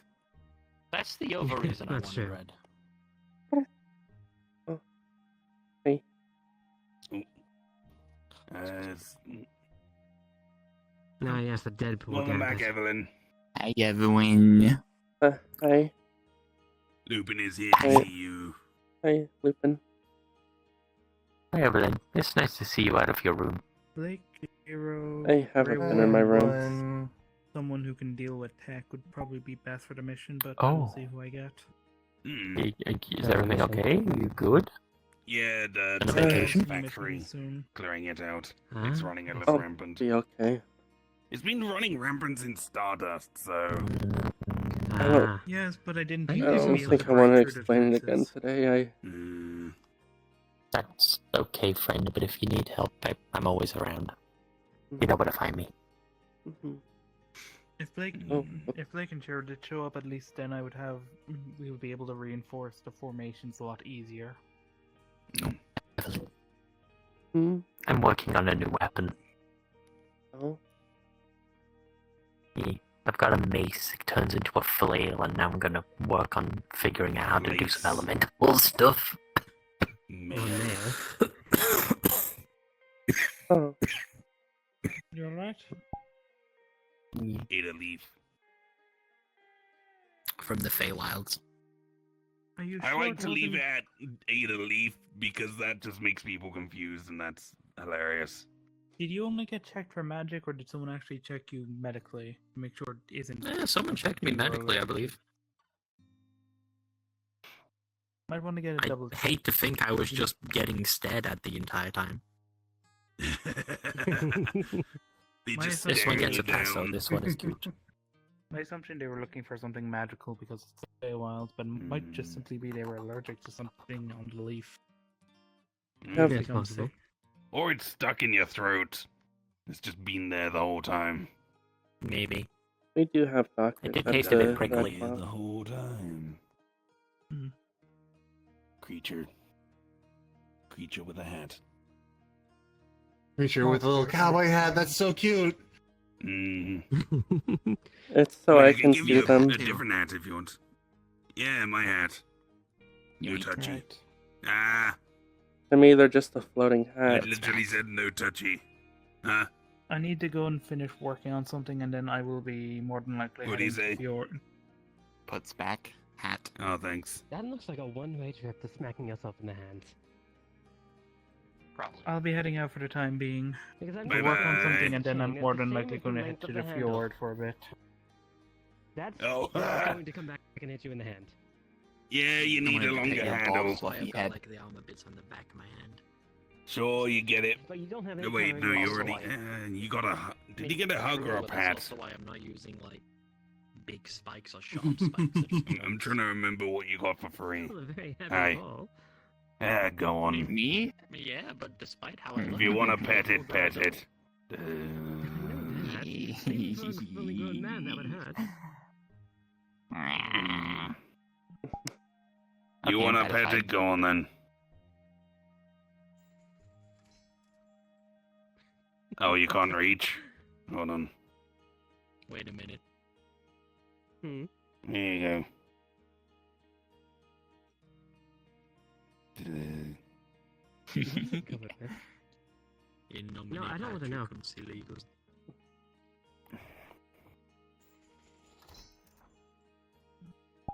That's the other reason I That's wanted true. red. Hey. Ah, yes, the Deadpool Welcome back, campus. Evelyn. Hi, everyone. Hi. Lupin is here Hi. to see you. Hi, Lupin. Hi Evelyn, it's nice to see you out of your room. Blake, Hero, I haven't been in my room. One. someone who can deal with tech would probably be best for the mission, but we'll see who I get. Is everything okay? You good? Yeah, the On a vacation? factory, Soon. clearing it out. It's running a I'll little rampant. be okay. It's been running rampant since Stardust, so... Ah. Yes, but I didn't I think don't you'd be think I able want to break through explain it again defenses. today. That's okay, friend, but if you need help, I'm always around. You know where to find me. If Blake and Cheryl did show up, at least then we would be able to reinforce the formations a lot easier. I'm working on a new weapon. Oh. I've got a mace, it turns into a flail, and now I'm gonna work on figuring out how to do some elemental stuff. Oh. You alright? Ate a leaf. From the Feywilds. Are you I sure like to leave doesn't- it at ate a leaf because that just makes people confused, and that's hilarious. Did you only get checked for magic, or did someone actually check you medically to make sure it isn't? Someone checked me medically, I believe. Might want to get a double I check. hate to think I was just getting stared at the entire time. This one gets a pass, so this one is cute. My assumption they were looking for something magical because it's Feywilds, but it might just simply be they were allergic to something on the leaf. Yeah, They it's become possible. sick. Or it's stuck in your throat. It's just been there the whole time. Maybe. We do have doctors It did at taste a bit the prickly. Red Claw. The whole time. Mhm. Creature with a hat. Creature with a little cowboy hat. That's so cute. It's so Well, I I can give see you them. a different hat if you want. Yeah, my hat. No eat touchy. that. Ah, To me, they're just a floating I hat. literally said no touchy. Huh? I need to go and finish working on something, and then I will be more than likely What do you heading say? to Fjord. Puts back hat. Oh, thanks. That looks like a one-way trip to smacking yourself in the hands. Probably. I'll be heading out for the time being Because I'm to work on Bye-bye. something, and then I'm It's more the than same likely as the going to head length to of the the handle. fjord for a bit. That's Oh, not going to come back and hit you in the hand. yeah, you I'm need gonna a put longer your handle. balls fluffy I've got head. like the armor bits on the back of my hand. Sure, you get it. But you don't have any No, wait, color no, in you your already. You got a. Did you get a hug or a But pat? that's also why I'm not using like big spikes or sharp spikes. I'm trying to remember what you got for free. Oh, a very heavy Hi. ball. Ah, go on. Me? Yeah, but despite how I If look, you want to I'm pet full it, pet grown it. I know that. Even for a fully grown man, that would hurt. You Okay, want to I'm pet satisfied. it? Go on then. Oh, you can't reach? Hold on. Wait a minute. Hmm. Here you go. Covered this. In No, I don't want to know. illegal.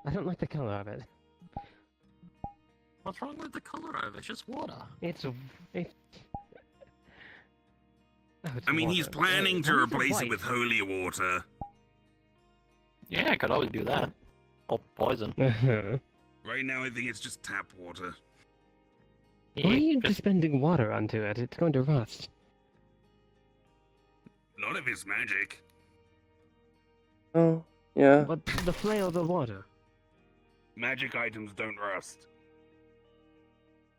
I don't like the color of it. What's wrong with the color of it? It's just water. It's oh, it's I mean, he's water. planning to Why is it replace it white? with holy water. Yeah, I could always do that. Or poison. Right now, I think it's just tap water. Why are you just- dispensing water onto it? It's going to rust. Not if it's magic. Oh, yeah. But the flail of the water. Magic items don't rust.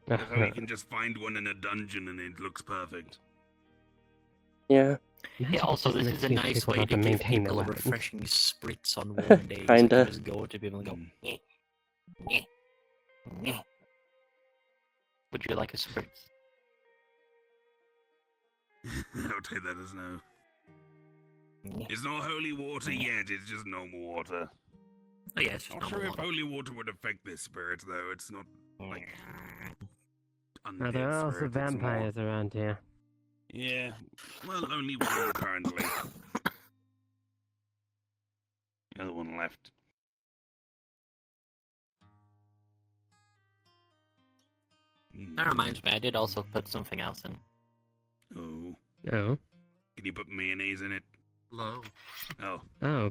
That's how you can just find one in a dungeon and it looks perfect. Yeah. Yeah, also, this is a nice way to give maintain people the a weapons. refreshing spritz on warm days. Kinda. You can just go to people and go, "Eh, eh, eh." Would you like a spritz? I'll take that as no. It's not holy water yet, it's just normal water. Oh yeah, it's just Not normal sure if water. holy water would affect this spirit, though. It's not, like, Now, undead there are also spirit. It's more... vampires around here. Yeah, well, only one currently. The other one left. That reminds me, I did also put something else in. Oh. Oh. Can you put mayonnaise in it? Low. Oh. Oh.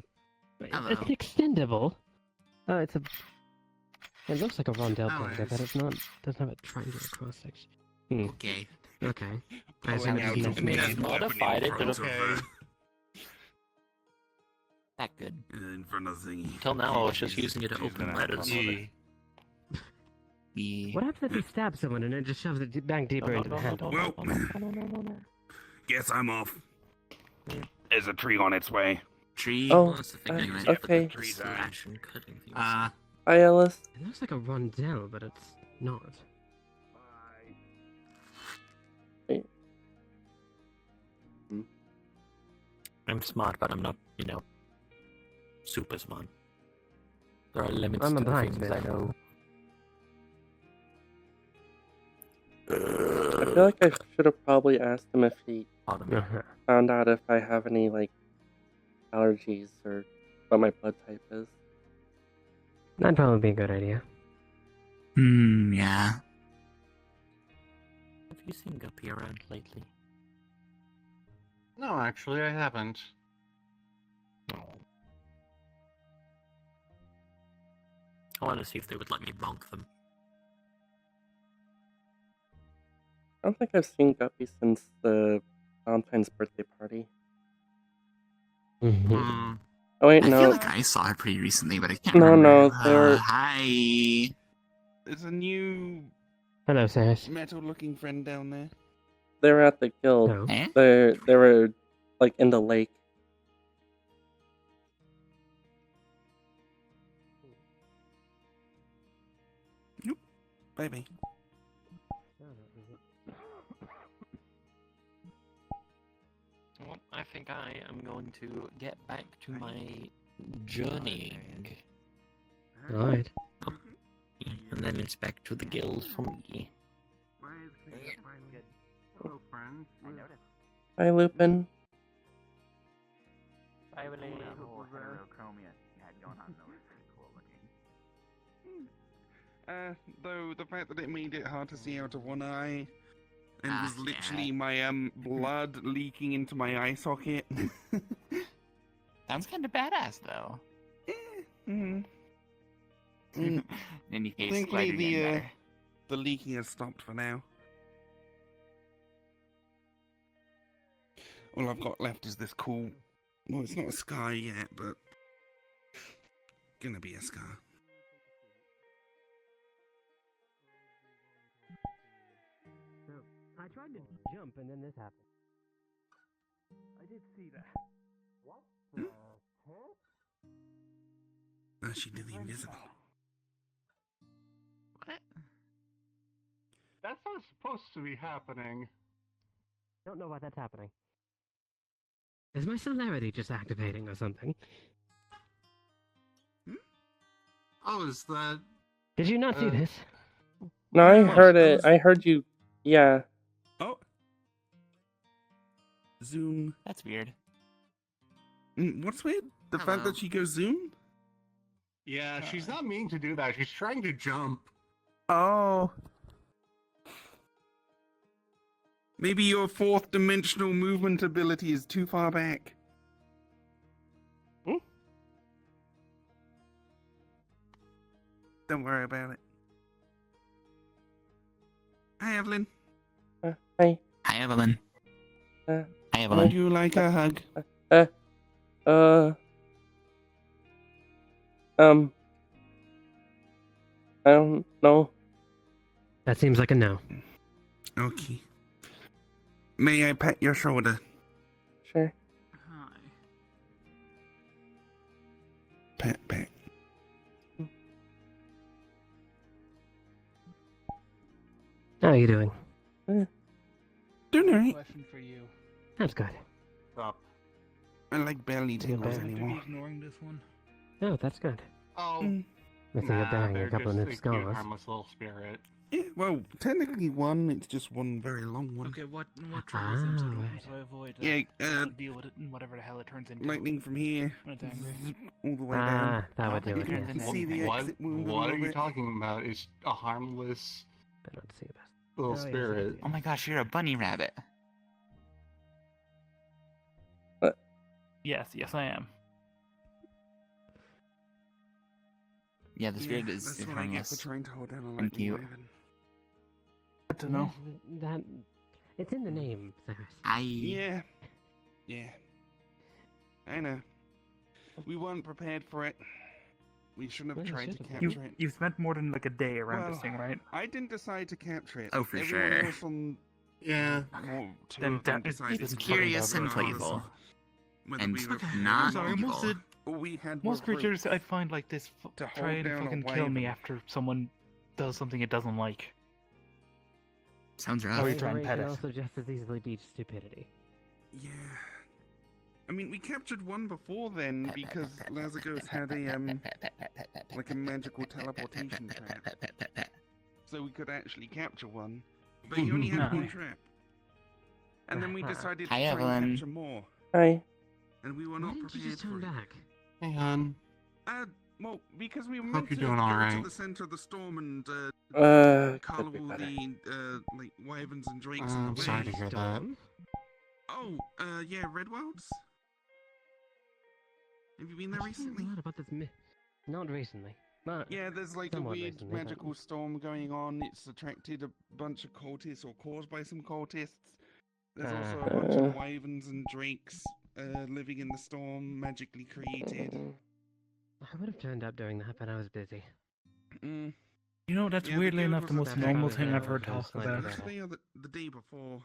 Hello. It's extendable. Oh, it's a... It looks like a rondelle Oh, blender, but it's not... doesn't have a triangular cross-section. Hmm. Okay. Okay. I Pulling assume it's out just a made main of- modified it, weapon in but front okay. of, That good. in front of the... Until now, I was just using it to open letters. What happens if you stab someone and it just shoves it back deeper into the handle? Well, guess I'm off. There's a tree on its way. Tree? Oh, Well, that's the thing anyway, okay. but the slash and cutting things. Hi, Ellis. It looks like a rondelle, but it's not. I'm smart, but I'm not, super smart. There are limits I'm a to the blind things I man. know. I feel like I should have probably asked him if he found out if I have any, like, allergies or what my blood type is. That'd probably be a good idea. Yeah. Have you seen Guppy around lately? No, actually, I haven't. I want to see if they would let me bonk them. I don't think I've seen Guppy since the Valentine's birthday party. Mm-hmm. Oh wait, I no. feel like I saw her pretty recently, but I can't No, remember. no, they were... Hi. There's a new Hello, Samus. metal-looking friend down there. They were at the guild. No. Eh? They were, like, in the lake. Nope. Baby. Well, I think I am going to get back to my journeying. Alright. And and then it's back to the guild for me. Hello, friends. I noticed. Hi, Lupin. I have a whole heterochromia you had going on. That was pretty cool looking. Though the fact that it made it hard to see out of one eye, and it was yeah. literally my blood leaking into my eye socket. Sounds kind of badass, though. Mm. In any case, glad Thankfully, you're getting better. the leaking has stopped for now. All I've got left is this cool. Well, it's not a scar yet, but gonna be a scar. So, I tried to jump and then this happened. I did see that. What Hmm? the heck? She did the invisible. What? That's not supposed to be happening. Don't know why that's happening. Is my celerity just activating or something? Oh, is that... Did you not see this? No, I No, heard that it. was- I heard you. Yeah. Oh. Zoom. That's weird. What's weird? The fact Hello. that she goes zoom? Yeah, she's not meaning to do that. She's trying to jump. Oh. Maybe your fourth dimensional movement ability is too far back. Don't worry about it. Hi, Evelyn. Hi. Hi, Evelyn. Uh, Hi, Would Evelyn. you like a hug? I don't know. That seems like a no. Okay. May I pat your shoulder? Sure. Hi. Pat, pat. How are you doing? Doing alright. Question for you. That's good. Stop. I like barely tingles better. anymore. Ignoring this one. Oh, that's good. Oh, I think you're bearing they're a couple of just new a cute, scars. harmless little spirit. Yeah, well, technically one. It's just one very long one. Okay, what triggers him so I avoid deal with it and whatever the hell it turns into. Lightning from here, When it's angry. zip, all the way Ah, down. that would do You it. can Yes. see the What? exit wound a What are little you bit. talking about? It's a harmless I don't see this. little Oh, yes, spirit. Oh my gosh, you're a bunny rabbit. Yes, I am. Yeah, the spirit Yeah, is that's what I get harmless. for trying to hold down a And lightning cute. raven. Good to know. That it's in the name, Cyrus. Yeah. I know. We weren't prepared for it. We shouldn't have Well, you tried to should have. capture it. You've spent more than like a day around Well, this thing, right? I didn't decide to capture it. Oh, for Everyone sure. else on Yeah. well, two Then of them that- decided It's to curious find and out playful. whether And we were not I'm sorry, evil. most we had most were creatures groups. I find like this to try hold to down a fucking kill me wyvern. after someone does something it doesn't like. Sounds Oh, rough. you try and Anger pet can it. also just as easily be stupidity. Yeah. I mean, we captured one before then because Lazagos had a like a magical teleportation trap, so we could actually capture one. But he only had one trap, and then we decided to Hi, try and Evelyn. capture more, Hi. and we were Why not didn't you prepared just for turn it. back? Hey, hon. Well, because we were Hope meant to you're doing go alright. to the center of the storm and Could cull be all better. the like wyverns and drakes in I'm the sorry way. to hear that. Storm? Oh, yeah, Redwilds. Have you been there I've heard recently? a lot about this not recently. But Yeah, there's like a somewhat weird recently, but- magical storm going on. It's attracted a bunch of cultists or caused by some cultists. There's also a bunch of wyverns and drakes living in the storm, magically created. I would have turned up during that, but I was busy. Mm. You know, that's Yeah, the weirdly guild enough was the most attacked normal by thing I've the heard Ghost talk Knight about. together. Yesterday or the day before.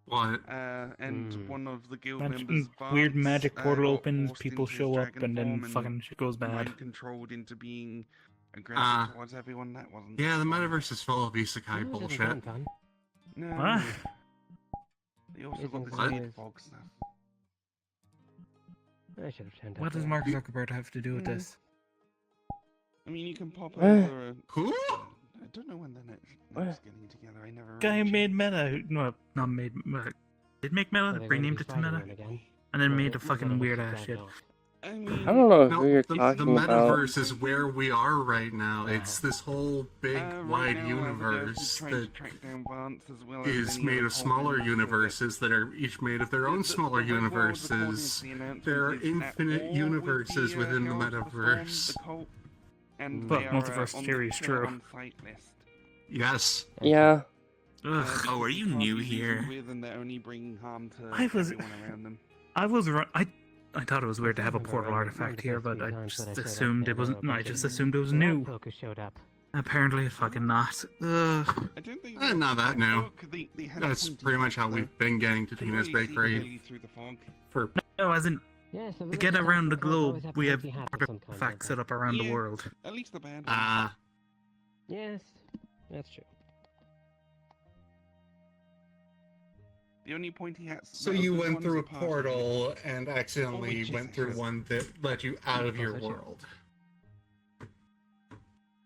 What? And Mm. one of the guild Bunch of members, weird Vance, magic portal got opens, forced people into his show up, dragon and then form fucking shit goes bad. mind controlled into being aggressive towards everyone. That wasn't. Yeah, the fun. metaverse is full of isekai Oh, it doesn't bullshit. sound fun. No. What? They also Isn't got this what? weird fog stuff. I should have turned up. What does there. Mark Zuckerberg have to do with Mm. this? I mean, you can pop Eh. over. Who? I don't know when the next What? was getting together. I never. Guy really made Meta. No, not made. Did make Meta? Are they going to Renamed be it to Meta, Spider-Man again? and then Or made the the fucking metaverse weird just ass died shit. off? I I mean, don't know No, who you're the talking about. metaverse is where we are right now. It's this whole big, right wide now, universe is trying that to track down Vance as well as is any made other of smaller Coleman, so that universes that are each made of their own smaller the red world, according universes. to the announcement, There are is at infinite war universes with within the Herald of the Storm, metaverse. the cult, and But they are multiverse on theory the is killer true. on site list. Yes. Yeah. Ugh. Oh, are Because you they can't new be reasoned here? With and they're only bringing harm to I was- everyone around them. I thought it was weird to have a portal artifact here, but I just assumed it wasn't. No, I just assumed it was new. Folk who showed up. Apparently, it's fucking not. Ugh. I don't think Not that new. they had That's pointed pretty much how though. we've been getting to Couldn't Tina's really see Bakery clearly through the fog. for. No, as in, Yeah, so to get around the globe, we have some kind, artifacts set up around the Yeah. world. At least the bad ones. Ah. Yes, that's true. The only pointy hats. So that you those went ones through a are partially- portal and accidentally witches went through has- one that let you out of your Also true. world.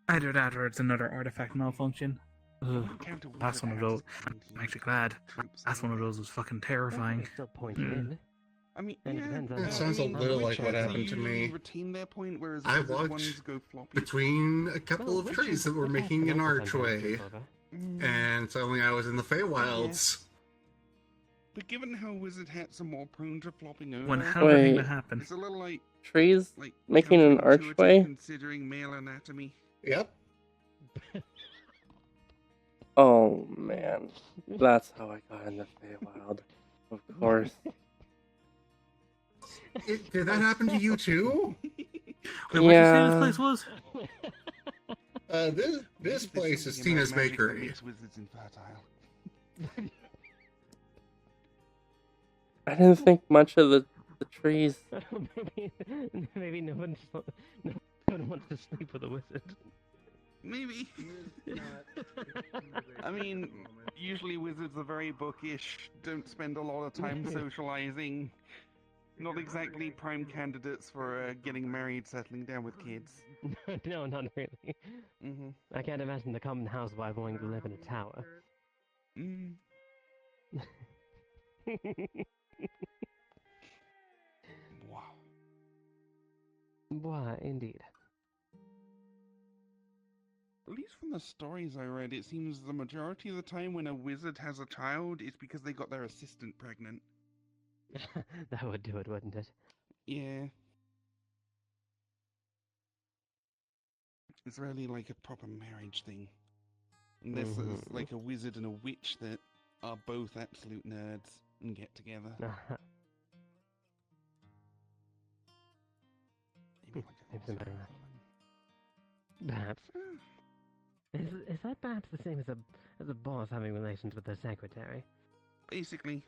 Either that or it's another artifact malfunction. Ugh. Encounter That's wizard one of hats those. and I'm actually glad. troops That's one of those was fucking terrifying. Still pointing in. I mean, And it yeah, depends on It how sounds a many little like witch what hats happened to usually me. retain their point, whereas I wizard walked ones go floppy. between a couple of trees that were making an archway, Mm. and suddenly I was in the Feywilds. But given how wizard hats are more prone to flopping over, When how did Wait. that happen? it's a little like Trees making an counterintuitive archway? considering male anatomy. Yep. Oh man, that's how I got in the Feywild. Of course. Did that happen to you too? Wait, what did you say Yeah. this place was? This place is Something about Tina's magic that Bakery. makes wizards infertile. I didn't think much of the trees. maybe no one wants to sleep with a wizard. Maybe. I mean, usually wizards are very bookish, don't spend a lot of time socializing. Not exactly prime candidates for getting married, settling down with kids. No, not really. Mm-hmm. I can't imagine the common housewife wanting to live in a tower. Mm. Wow. Why, indeed. At least from the stories I read, it seems the majority of the time when a wizard has a child, it's because they got their assistant pregnant. That would do it, wouldn't it? Yeah. It's really like a proper marriage thing. Unless there's like a wizard and a witch that are both absolute nerds and get together. Maybe like a Maybe perhaps. Is that perhaps the same as a boss having relations with their secretary? Basically.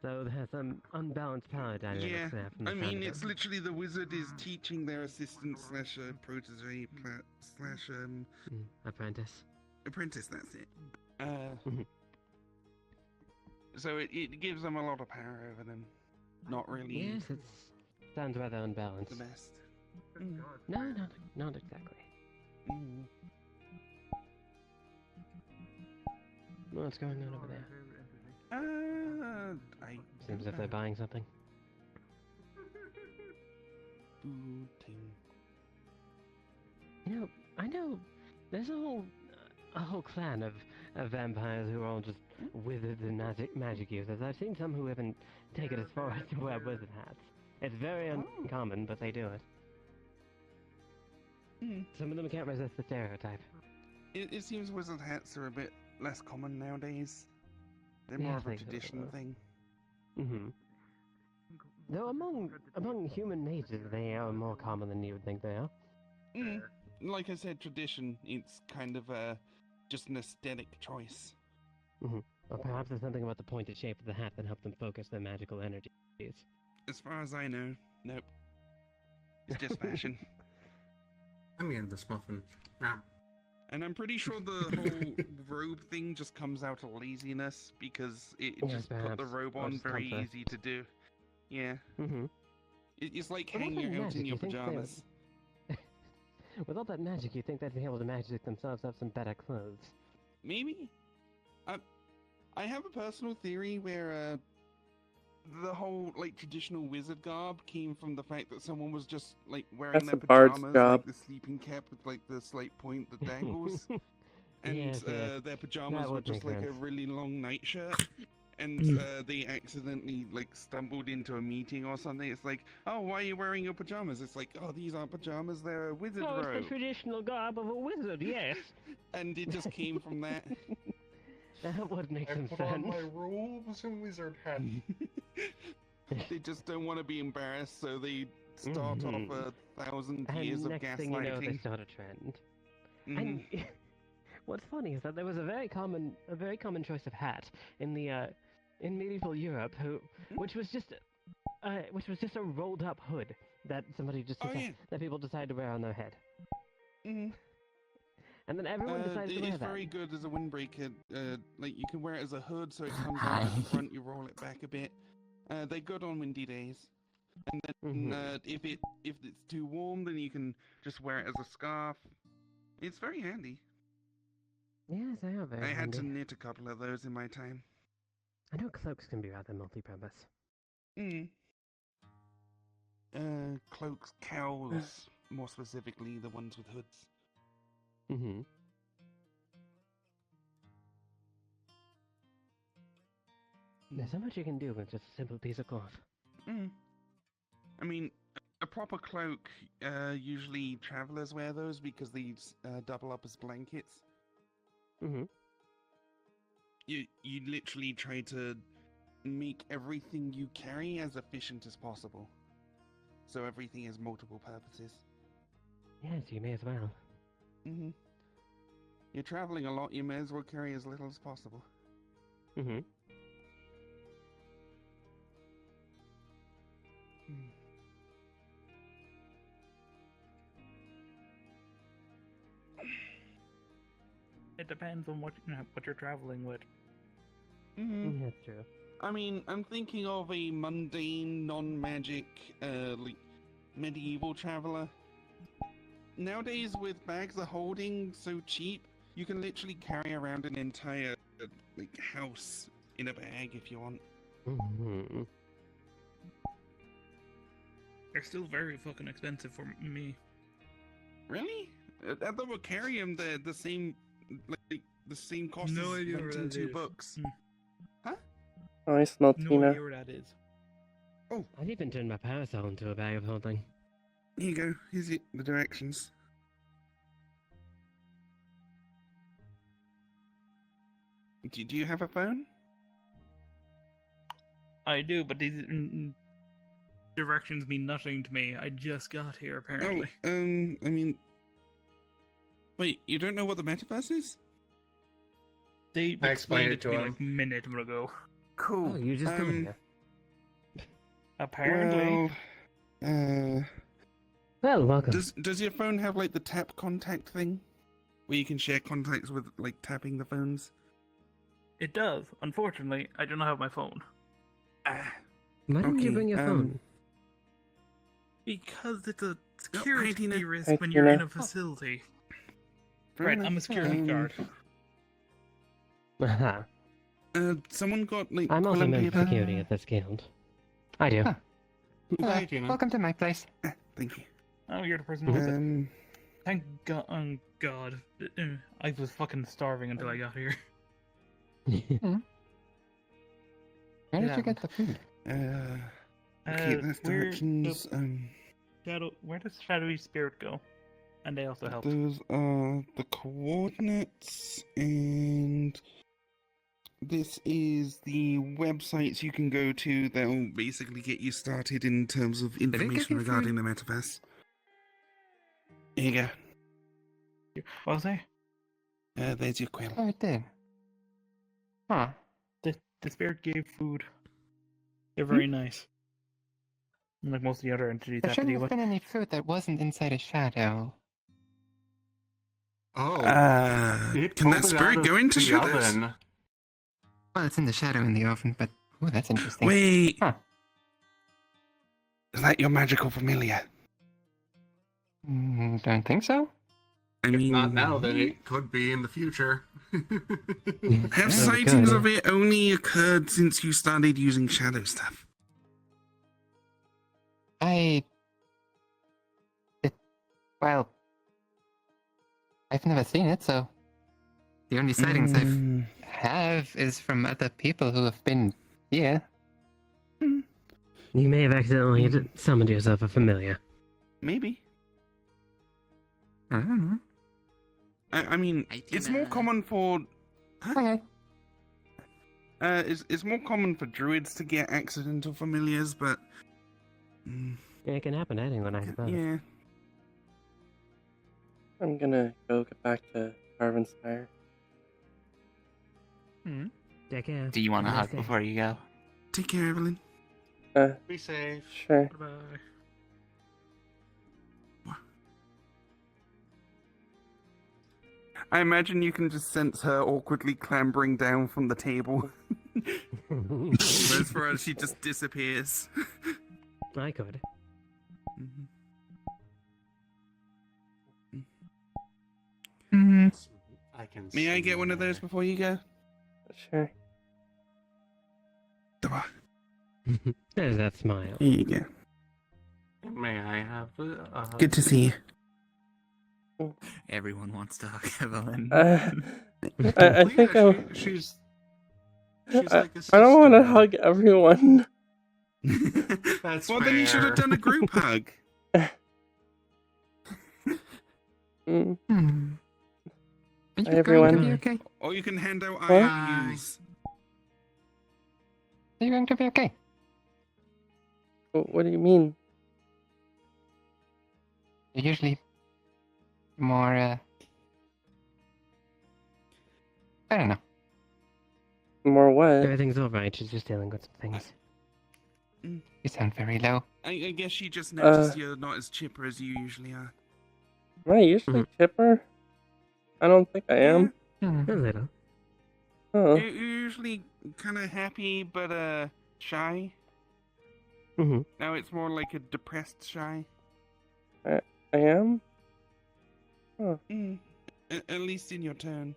So there's some unbalanced power dynamics Yeah, there from the I sound mean, of it. it's literally the wizard is teaching their assistant slash protege slash apprentice. Apprentice, that's it. So it gives them a lot of power over them. Not really Yes, it sounds rather unbalanced. the best. No, not exactly. What's going on over there? Seems as if they're buying something. I know there's a whole clan of vampires who are all just wizards and magic users. I've seen some who haven't taken as far as to wear wizard hats. It's very uncommon, but they do it. Some of them can't resist the stereotype. It seems wizard hats are a bit less common nowadays. They're more of a tradition thing. Though among human mages, they are more common than you would think they are. Like I said, tradition. It's kind of just an aesthetic choice. Or perhaps there's something about the pointed shape of the hat that helps them focus their magical energies. As far as I know, nope. It's just fashion. I mean, this muffin. And I'm pretty sure the whole robe thing just comes out of laziness because it just put the robe on very easy to do. Yeah. It's like hanging out in your pajamas. With all that magic, you'd think they'd be able to magic themselves up some better clothes. Maybe. I have a personal theory where the whole like traditional wizard garb came from the fact that someone was just like wearing That's their a bard's pajamas, job. like the sleeping cap with like the slight point that dangles, and Yes, yes. their That pajamas were would just make like a sense. really long nightshirt. And they accidentally like stumbled into a meeting or something. It's like, oh, why are you wearing your pajamas? It's like, oh, these aren't pajamas, they're a wizard Oh, it's the robe. traditional garb of a wizard, yes. And it just came from that. That would make I some put sense. on my robes and wizard hat. They just don't want to be embarrassed, so they start off 1,000 years And of next gaslighting. thing you know, they start a trend. And what's funny is that there was a very common choice of hat in the in medieval Europe, which was just a rolled up hood that somebody just that people decided to wear on their head. And then everyone decided to wear It's that. very good as a windbreaker. Like you can wear it as a hood, so it comes out at the front. You roll it back a bit. They're good on windy days. And then if it's too warm, then you can just wear it as a scarf. It's very handy. Yes, they are very I had handy. to knit a couple of those in my time. I know cloaks can be rather multi-purpose. Cloaks, cowls, more specifically the ones with hoods. There's so much you can do with just a simple piece of cloth. I mean, a proper cloak, usually travelers wear those because they double up as blankets. You literally try to make everything you carry as efficient as possible. So everything has multiple purposes. Yes, you may as well. You're traveling a lot, you may as well carry as little as possible. It depends on what you're traveling with. That's true. I mean, I'm thinking of a mundane, non-magic, like, medieval traveler. Nowadays, with bags of holding so cheap, you can literally carry around an entire, like, house in a bag if you want. They're still very fucking expensive for me. Really? I thought we'll carry them the same, like, the same cost No as idea where renting that 2 is. books. Oh, I smell No Tina. idea where that is. Oh. I'd even turned my parasol into a bag of holding. Here you go. Here's the directions. Do you have a phone? I do, but these directions mean nothing to me. I just got here, apparently. I mean... Wait, you don't know what the metaverse is? They I explained it to me him. like a minute ago. Cool. Oh, you just got here. Apparently. Well, welcome. Does your phone have like the tap contact thing? Where you can share contacts with like tapping the phones? It does. Unfortunately, I do not have my phone. Why didn't you bring your phone? Because it's a security Tina. risk Hi, when you're in Tina. a facility. Fair Right, enough. I'm a security guard. Someone got like I'm also quill and member of paper? security at this guild. I do. Huh. Hello. Hi, Tina. Welcome to my place. Thank you. Oh, you're the person who has it. Thank God. Oh, God. I was fucking starving until I got here. Where did you get the food? Okay, that's where directions. Where does Shadowy Spirit go? And they also help. Those are the coordinates, and this is the websites you can go to that will basically get you started in terms of give information you regarding the metaverse. Here you go. What was I? There's your quill. Oh, it did. Huh. The spirit gave food. They're very nice. Like most of the other entities There have to shouldn't deal have with. been any food that wasn't inside a shadow. Oh. Can that spirit go into shadows? Oven. Well, it's in the shadow in the oven, but ooh, that's interesting. Wait. Huh. Is that your magical familiar? Don't think so. I If mean, not now, then it could be in the future. have Yeah, sightings good. of it only occurred since you started using shadow stuff? Well, I've never seen it, so the only sightings Mm. I have is from other people who have been here. You may have accidentally summoned yourself a familiar. Maybe. I don't know. I mean, it's more common for. Okay. It's more common for druids to get accidental familiars, but. Yeah, it can happen to anyone, I suppose. Yeah. I'm gonna go get back to Arvinspire. Take care. Do you want a Have a nice hug day. before you go? Take care, Evelyn. Be safe. Sure. Bye. I imagine you can just sense her awkwardly clambering down from the table. Whereas for her, she just disappears. I could. I can. May I get one of those before you go? Sure. There's that smile. Here you go. May I have Good to see you. Everyone wants to hug Evelyn. I think she's I don't want to hug everyone. That's well, then you should have done a group hug. Everyone. Okay. Or you can hand out Huh? IOUs. Are you going to be okay? What do you mean? You're usually more, I don't know. More what? Everything's alright, she's just dealing with some things. You sound very low. I guess she just noticed you're not as chipper as you usually are. Am I usually chipper? I don't think I am. A little. Oh. You're usually kind of happy, but shy. Mm-hmm. Now it's more like a depressed shy. I am? Huh. At least in your tone.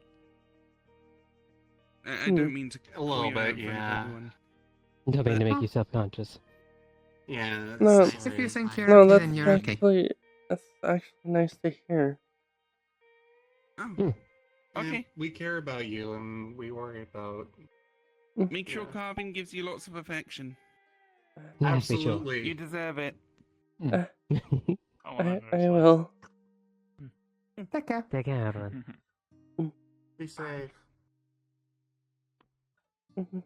I don't mean to A little call you out bit, in front of yeah. everyone. Don't mean to make you self-conscious. Yeah. No, If you think you're no, okay, that's then you're okay. actually that's actually nice to hear. Oh. Okay. We care about you, and we worry about. Make sure Carvin gives you lots of affection. Yes, be sure. Absolutely. You deserve it. I will. Take care. Take care, Evelyn. Be safe. Mhm.